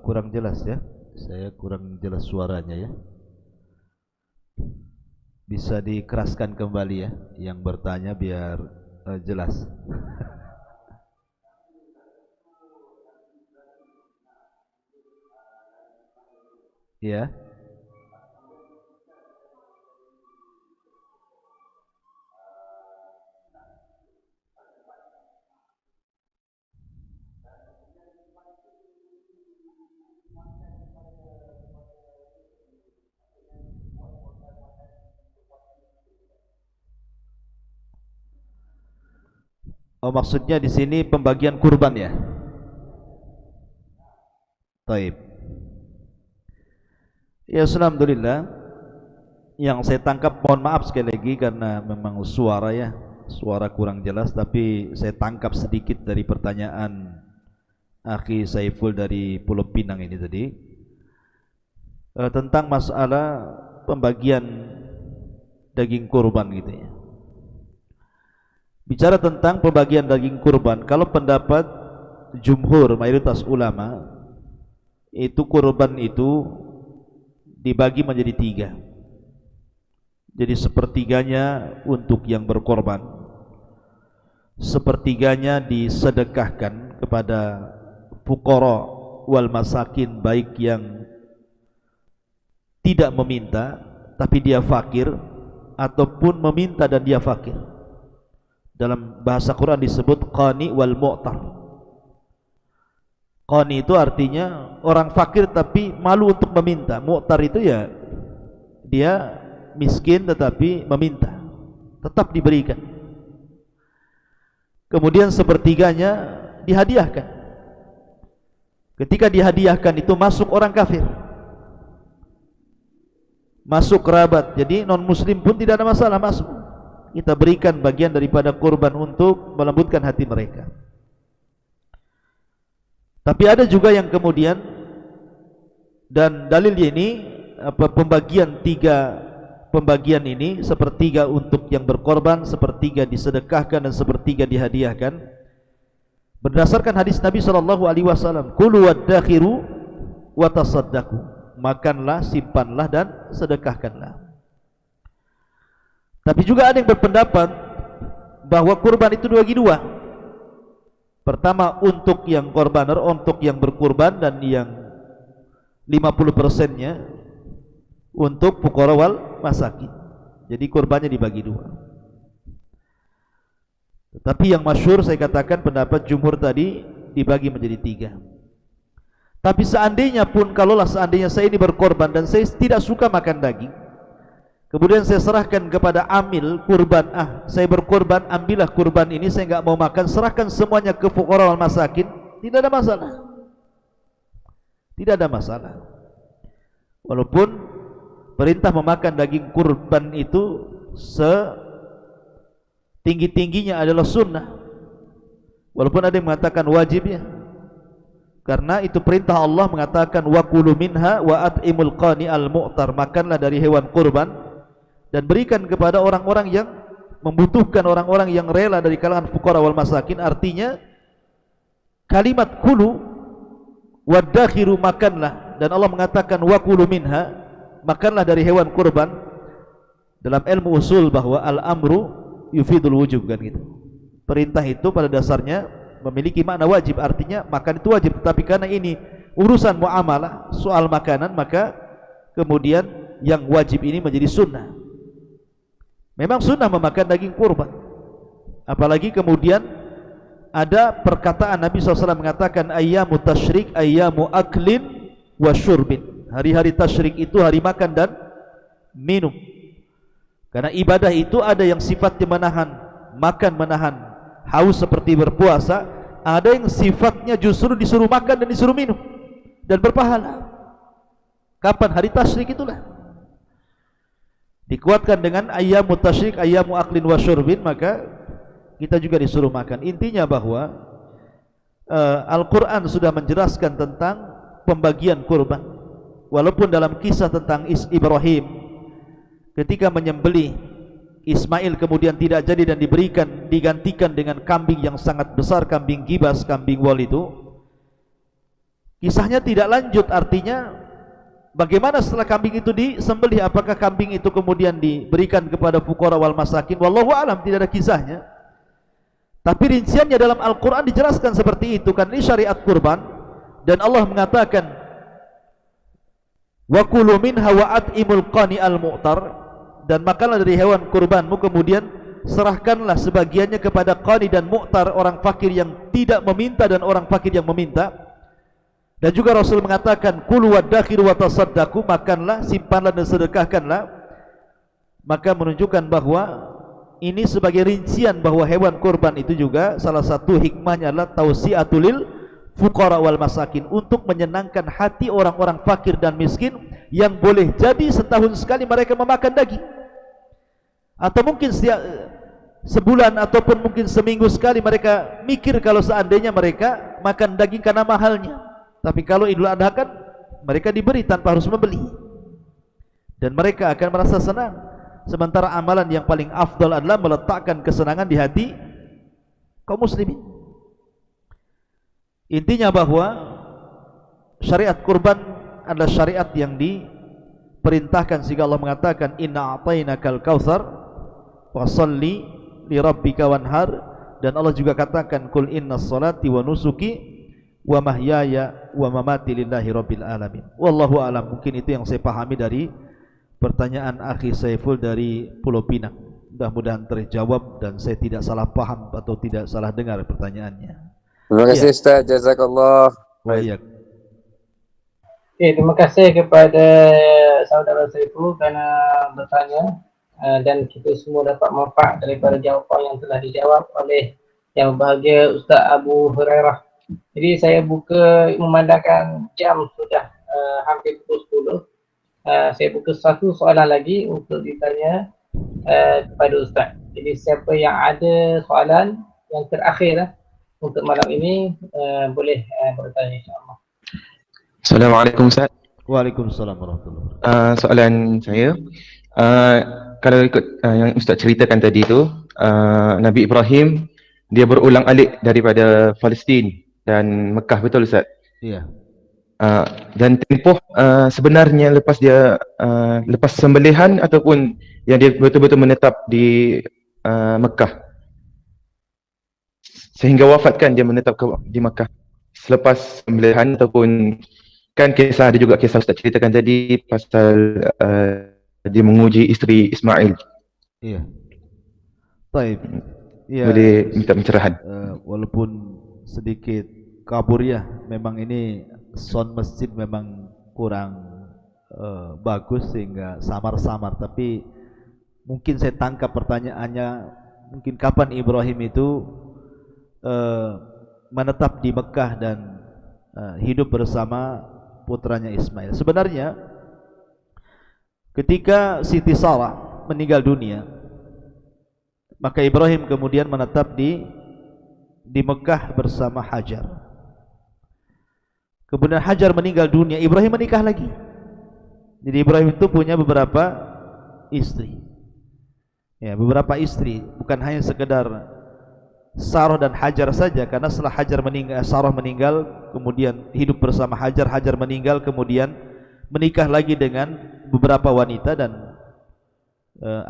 Kurang jelas ya. Saya kurang jelas suaranya ya. Bisa dikeraskan kembali ya, yang bertanya biar jelas. Ya. Oh, maksudnya di sini pembagian kurban ya? Taib. Ya, alhamdulillah. Yang saya tangkap, mohon maaf sekali lagi karena memang suara ya, suara kurang jelas, tapi saya tangkap sedikit dari pertanyaan akhi Saiful dari Pulau Pinang ini tadi tentang masalah pembagian daging kurban gitu ya. Bicara tentang pembagian daging kurban, kalau pendapat jumhur mayoritas ulama itu kurban itu dibagi menjadi 3. Jadi sepertiganya untuk yang berkorban, sepertiganya disedekahkan kepada fuqara wal masakin, baik yang tidak meminta tapi dia fakir ataupun meminta dan dia fakir. Dalam bahasa Quran disebut qani wal mu'tar. Qani itu artinya orang fakir tapi malu untuk meminta. Mu'tar itu ya dia miskin tetapi meminta, tetap diberikan. Kemudian sepertiganya dihadiahkan. Ketika dihadiahkan itu masuk orang kafir, masuk kerabat, jadi non muslim pun tidak ada masalah masuk. Kita berikan bagian daripada kurban untuk melembutkan hati mereka. Tapi ada juga yang kemudian, dan dalil ini pembagian 3 pembagian ini, sepertiga untuk yang berkorban, sepertiga disedekahkan dan sepertiga dihadiahkan, berdasarkan hadis Nabi SAW, kulu waddakhiru watasaddaqu, makanlah, simpanlah dan sedekahkanlah. Tapi juga ada yang berpendapat bahwa kurban itu dibagi 2. Pertama untuk yang korbaner, untuk yang berkurban, dan yang 50%-nya untuk fuqara wal masakin. Jadi kurbannya dibagi 2. Tetapi yang masyhur saya katakan pendapat jumhur tadi dibagi menjadi 3. Tapi seandainya pun, kalaulah seandainya saya ini berkorban dan saya tidak suka makan daging, kemudian saya serahkan kepada amil kurban, saya berkorban, ambillah kurban ini, saya enggak mau makan, serahkan semuanya ke fuqara wal masakin, tidak ada masalah. Tidak ada masalah. Walaupun perintah memakan daging kurban itu setinggi-tingginya adalah sunnah, walaupun ada yang mengatakan wajib ya, karena itu perintah Allah mengatakan wa kulu minha wa at'imul qani al mu'tar, makanlah dari hewan kurban dan berikan kepada orang-orang yang membutuhkan, orang-orang yang rela dari kalangan fuqara wal masakin. Artinya kalimat kulu waddakhiru, makanlah, dan Allah mengatakan wa kulu minha, makanlah dari hewan kurban. Dalam ilmu usul bahwa al-amru yufidul wujub, kan gitu. Perintah itu pada dasarnya memiliki makna wajib, artinya makan itu wajib, tetapi karena ini urusan muamalah, soal makanan, maka kemudian yang wajib ini menjadi sunnah. Memang sunnah memakan daging kurban, apalagi kemudian ada perkataan Nabi SAW mengatakan ayyamu tasyrik ayyamu aklin wa syurbin. Hari-hari tasyrik itu hari makan dan minum. Karena ibadah itu ada yang sifatnya menahan makan, menahan haus seperti berpuasa, ada yang sifatnya justru disuruh makan dan disuruh minum dan berpahala. Kapan? Hari tasyrik itulah. Dikuatkan dengan ayyamu tasyrik ayyamu aklin wa syurbin, maka kita juga disuruh makan. Intinya bahwa Al-Quran sudah menjelaskan tentang pembagian kurban. Walaupun dalam kisah tentang Ibrahim ketika menyembelih Ismail kemudian tidak jadi dan digantikan dengan kambing yang sangat besar, kambing gibas, kambing wol itu, kisahnya tidak lanjut. Artinya bagaimana setelah kambing itu disembelih, apakah kambing itu kemudian diberikan kepada fuqara wal masakin, wallahu alam, tidak ada kisahnya. Tapi rinciannya dalam Al-Quran dijelaskan seperti itu, kan ini syariat kurban. Dan Allah mengatakan wa kulu minha wa at'imul qani al-mu'tar, dan makanlah dari hewan kurbanmu, kemudian serahkanlah sebagiannya kepada qani dan mu'tar, orang fakir yang tidak meminta dan orang fakir yang meminta. Dan juga Rasul mengatakan kulu waddakhiru wa tasaddaqu, makanlah, simpanlah dan sedekahkanlah. Maka menunjukkan bahwa ini sebagai rincian bahwa hewan kurban itu juga salah satu hikmahnya adalah tausi'atulil fuqara wal masakin, untuk menyenangkan hati orang-orang fakir dan miskin yang boleh jadi setahun sekali mereka memakan daging, atau mungkin setiap sebulan ataupun mungkin seminggu sekali mereka mikir kalau seandainya mereka makan daging karena mahalnya. Tapi kalau Idul Adha kan mereka diberi tanpa harus membeli, dan mereka akan merasa senang. Sementara amalan yang paling afdal adalah meletakkan kesenangan di hati kaum muslimin. Intinya bahwa syariat kurban adalah syariat yang diperintahkan, sehingga Allah mengatakan inna a'tainakal kautsar fasholli li rabbika wanhar. Dan Allah juga katakan kul innas salati wa nusuki wa mahyaya wa mamati lillahi rabbil alamin. Wallahu alam. Mungkin itu yang saya pahami dari pertanyaan akhi Saiful dari Pulau Pinang. Mudah-mudahan terjawab dan saya tidak salah paham atau tidak salah dengar pertanyaannya. Terima kasih Ustaz, jazakallah. Baik. Terima kasih kepada saudara Saiful kerana bertanya, dan kita semua dapat manfaat daripada jawapan yang telah dijawab oleh yang berbahagia Ustaz Abu Hurairah. Jadi saya buka memandangkan jam sudah hampir pukul 10. Saya buka satu soalan lagi untuk ditanya kepada Ustaz. Jadi siapa yang ada soalan yang terakhir untuk malam ini boleh bertanya, insyaAllah. Assalamualaikum Ustaz. Waalaikumsalam warahmatullahi wabarakatuh. Soalan saya, kalau ikut yang Ustaz ceritakan tadi tu, Nabi Ibrahim dia berulang-alik daripada Palestin dan Mekah, betul Ustaz? Iya. Dan tempoh sebenarnya lepas dia lepas sembelihan ataupun yang dia betul-betul menetap di Mekah sehingga wafat, kan dia menetap di Mekah selepas sembelihan, ataupun kan kisah ada juga kisah Ustaz ceritakan tadi pasal dia menguji isteri Ismail. Iya. Baik. Ya, boleh minta pencerahan. Walaupun sedikit kabur ya, memang ini sound masjid memang kurang bagus sehingga samar-samar. Tapi mungkin saya tangkap pertanyaannya, mungkin kapan Ibrahim itu menetap di Mekah dan hidup bersama putranya Ismail. Sebenarnya ketika Siti Sarah meninggal dunia, maka Ibrahim kemudian menetap di Mekah bersama Hajar. Kemudian Hajar meninggal dunia, Ibrahim menikah lagi. Jadi Ibrahim itu punya beberapa istri. Ya, beberapa istri, bukan hanya sekedar Sarah dan Hajar saja, karena setelah Hajar meninggal, Sarah meninggal, kemudian hidup bersama Hajar, Hajar meninggal, kemudian menikah lagi dengan beberapa wanita, dan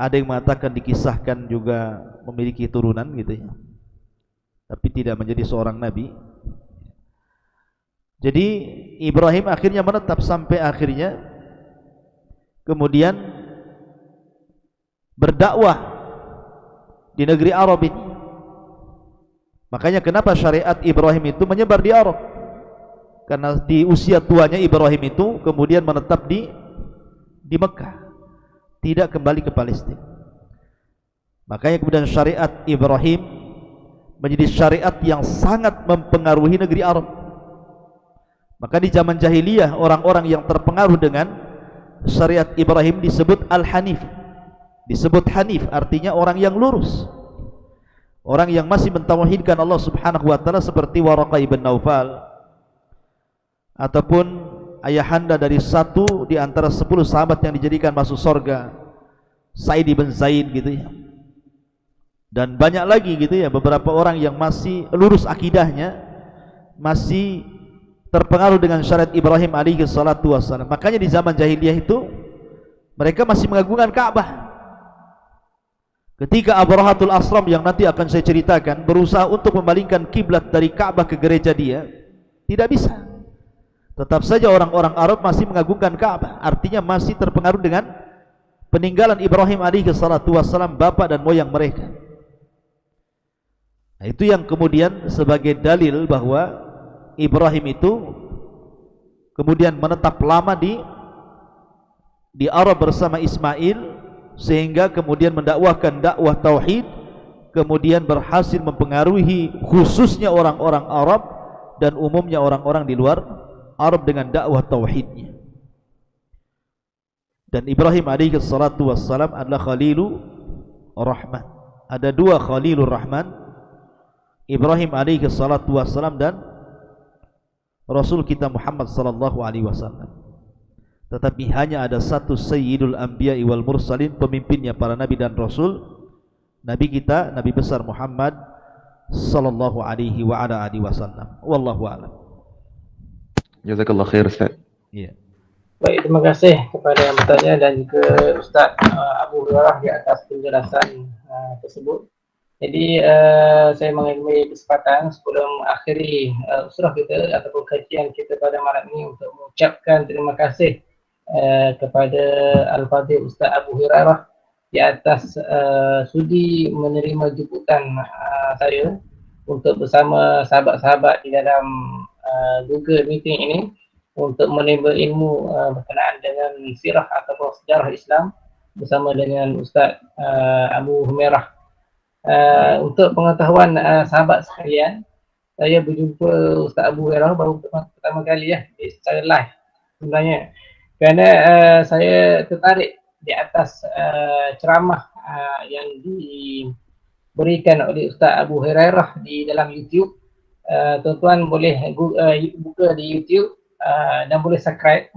ada yang mengatakan dikisahkan juga memiliki turunan gitu ya, tapi tidak menjadi seorang nabi. Jadi Ibrahim akhirnya menetap sampai akhirnya kemudian berdakwah di negeri Arab ini. Makanya kenapa syariat Ibrahim itu menyebar di Arab? Karena di usia tuanya Ibrahim itu kemudian menetap di Mekah, tidak kembali ke Palestina. Makanya kemudian syariat Ibrahim menjadi syariat yang sangat mempengaruhi negeri Arab. Maka di zaman jahiliyah orang-orang yang terpengaruh dengan syariat Ibrahim disebut Al-Hanif. Disebut Hanif artinya orang yang lurus, orang yang masih mentauhidkan Allah Subhanahu wa taala, seperti Waraqah ibn Naufal ataupun ayahanda dari satu di antara 10 sahabat yang dijadikan masuk surga, Sa'id ibn Zaid gitu ya. Dan banyak lagi gitu ya, beberapa orang yang masih lurus akidahnya, masih terpengaruh dengan syariat Ibrahim alaihi salatu wassalam. Makanya di zaman jahiliyah itu mereka masih mengagungkan Ka'bah. Ketika Abrahatul Asram yang nanti akan saya ceritakan berusaha untuk memalingkan kiblat dari Ka'bah ke gereja dia, tidak bisa. Tetap saja orang-orang Arab masih mengagungkan Ka'bah, artinya masih terpengaruh dengan peninggalan Ibrahim alaihi salatu wassalam, bapa dan moyang mereka. Nah, itu yang kemudian sebagai dalil bahwa Ibrahim itu kemudian menetap lama di Arab bersama Ismail, sehingga kemudian mendakwahkan dakwah tauhid, kemudian berhasil mempengaruhi khususnya orang-orang Arab dan umumnya orang-orang di luar Arab dengan dakwah tauhidnya. Dan Ibrahim alaihi salatu wassalam adalah Khalilur Rahman. Ada 2 Khalilur Rahman, Ibrahim alaihi salatu wassalam dan Rasul kita Muhammad sallallahu alaihi wasallam. Tetapi hanya ada satu Sayyidul Anbiya wal Mursalin, pemimpinnya para nabi dan rasul, nabi kita, Nabi besar Muhammad sallallahu alaihi wa ala alihi wasallam. Wallahu a'lam. Jazakallah khair Ustaz. Iya. Baik, terima kasih kepada yang bertanya dan juga Ustaz Abu Hurairah di atas penjelasan tersebut. Jadi saya mengambil kesempatan sebelum akhiri surah kita ataupun kajian kita pada malam ini untuk mengucapkan terima kasih kepada Al-Fadhil Ustaz Abu Hurairah di atas sudi menerima jemputan saya untuk bersama sahabat-sahabat di dalam Google Meeting ini untuk menimba ilmu berkenaan dengan sirah ataupun sejarah Islam bersama dengan Ustaz Abu Humairah. Untuk pengetahuan sahabat sekalian, saya berjumpa Ustaz Abu Hurairah baru pertama kali ya secara live sebenarnya, kerana saya tertarik di atas ceramah yang diberikan oleh Ustaz Abu Hurairah di dalam YouTube. Tuan-tuan boleh buka di YouTube dan boleh subscribe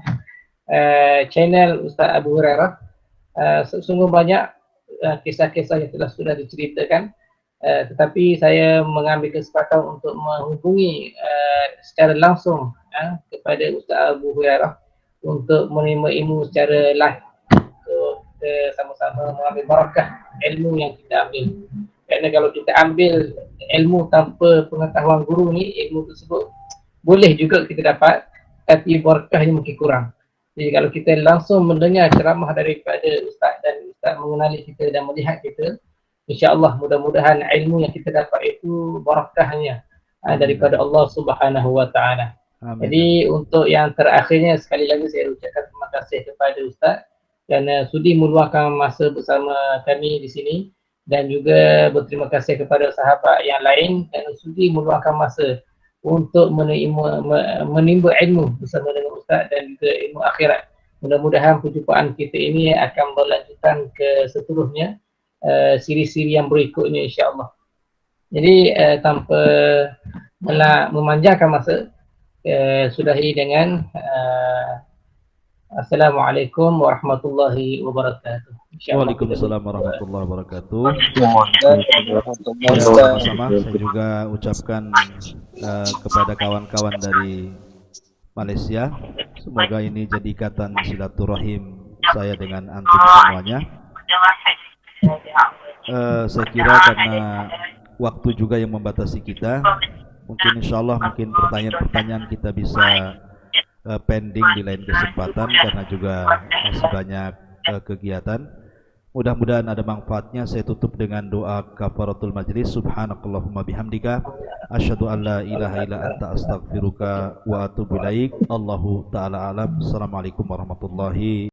channel Ustaz Abu Hurairah. Sungguh banyak kisah-kisah yang sudah diceritakan, tetapi saya mengambil kesempatan untuk menghubungi secara langsung kepada Ustaz Abu Hurairah untuk menerima ilmu secara live, untuk kita sama-sama mengambil barakah ilmu yang kita ambil. Kerana kalau kita ambil ilmu tanpa pengetahuan guru ni, ilmu tersebut boleh juga kita dapat, tapi barakahnya mungkin kurang. Jadi kalau kita langsung mendengar ceramah daripada Ustaz dan Ustaz mengenali kita dan melihat kita, insya-Allah mudah-mudahan ilmu yang kita dapat itu barakahnya daripada Allah Subhanahu wa taala. Jadi untuk yang terakhirnya, sekali lagi saya ucapkan terima kasih kepada Ustaz kerana sudi meluangkan masa bersama kami di sini, dan juga berterima kasih kepada sahabat yang lain kerana sudi meluangkan masa untuk menimba ilmu bersama dengan Ustaz dan juga ilmu akhirat. Mudah-mudahan perjumpaan kita ini akan berlanjutan ke seterusnya, siri-siri yang berikutnya insya-Allah. Jadi tanpa memanjangkan masa, sudahi dengan Assalamualaikum warahmatullahi wabarakatuh. InsyaAllah kita Waalaikumsalam warahmatullahi wabarakatuh. Waalaikumsalam, Ya, Ustaz. sama-sama. Saya juga ucapkan kepada kawan-kawan dari Malaysia, semoga ini jadi ikatan silaturahim saya dengan antum semuanya. Saya kira karena waktu juga yang membatasi kita, mungkin insya Allah mungkin pertanyaan-pertanyaan kita bisa pending di lain kesempatan karena juga masih banyak kegiatan. Mudah-mudahan ada manfaatnya. Saya tutup dengan doa kafaratul majlis. Subhanakallahumma bihamdika asyhadu an la ilaha illa anta astaghfiruka wa atubu ilaik. Allahu taala alam. Assalamualaikum warahmatullahi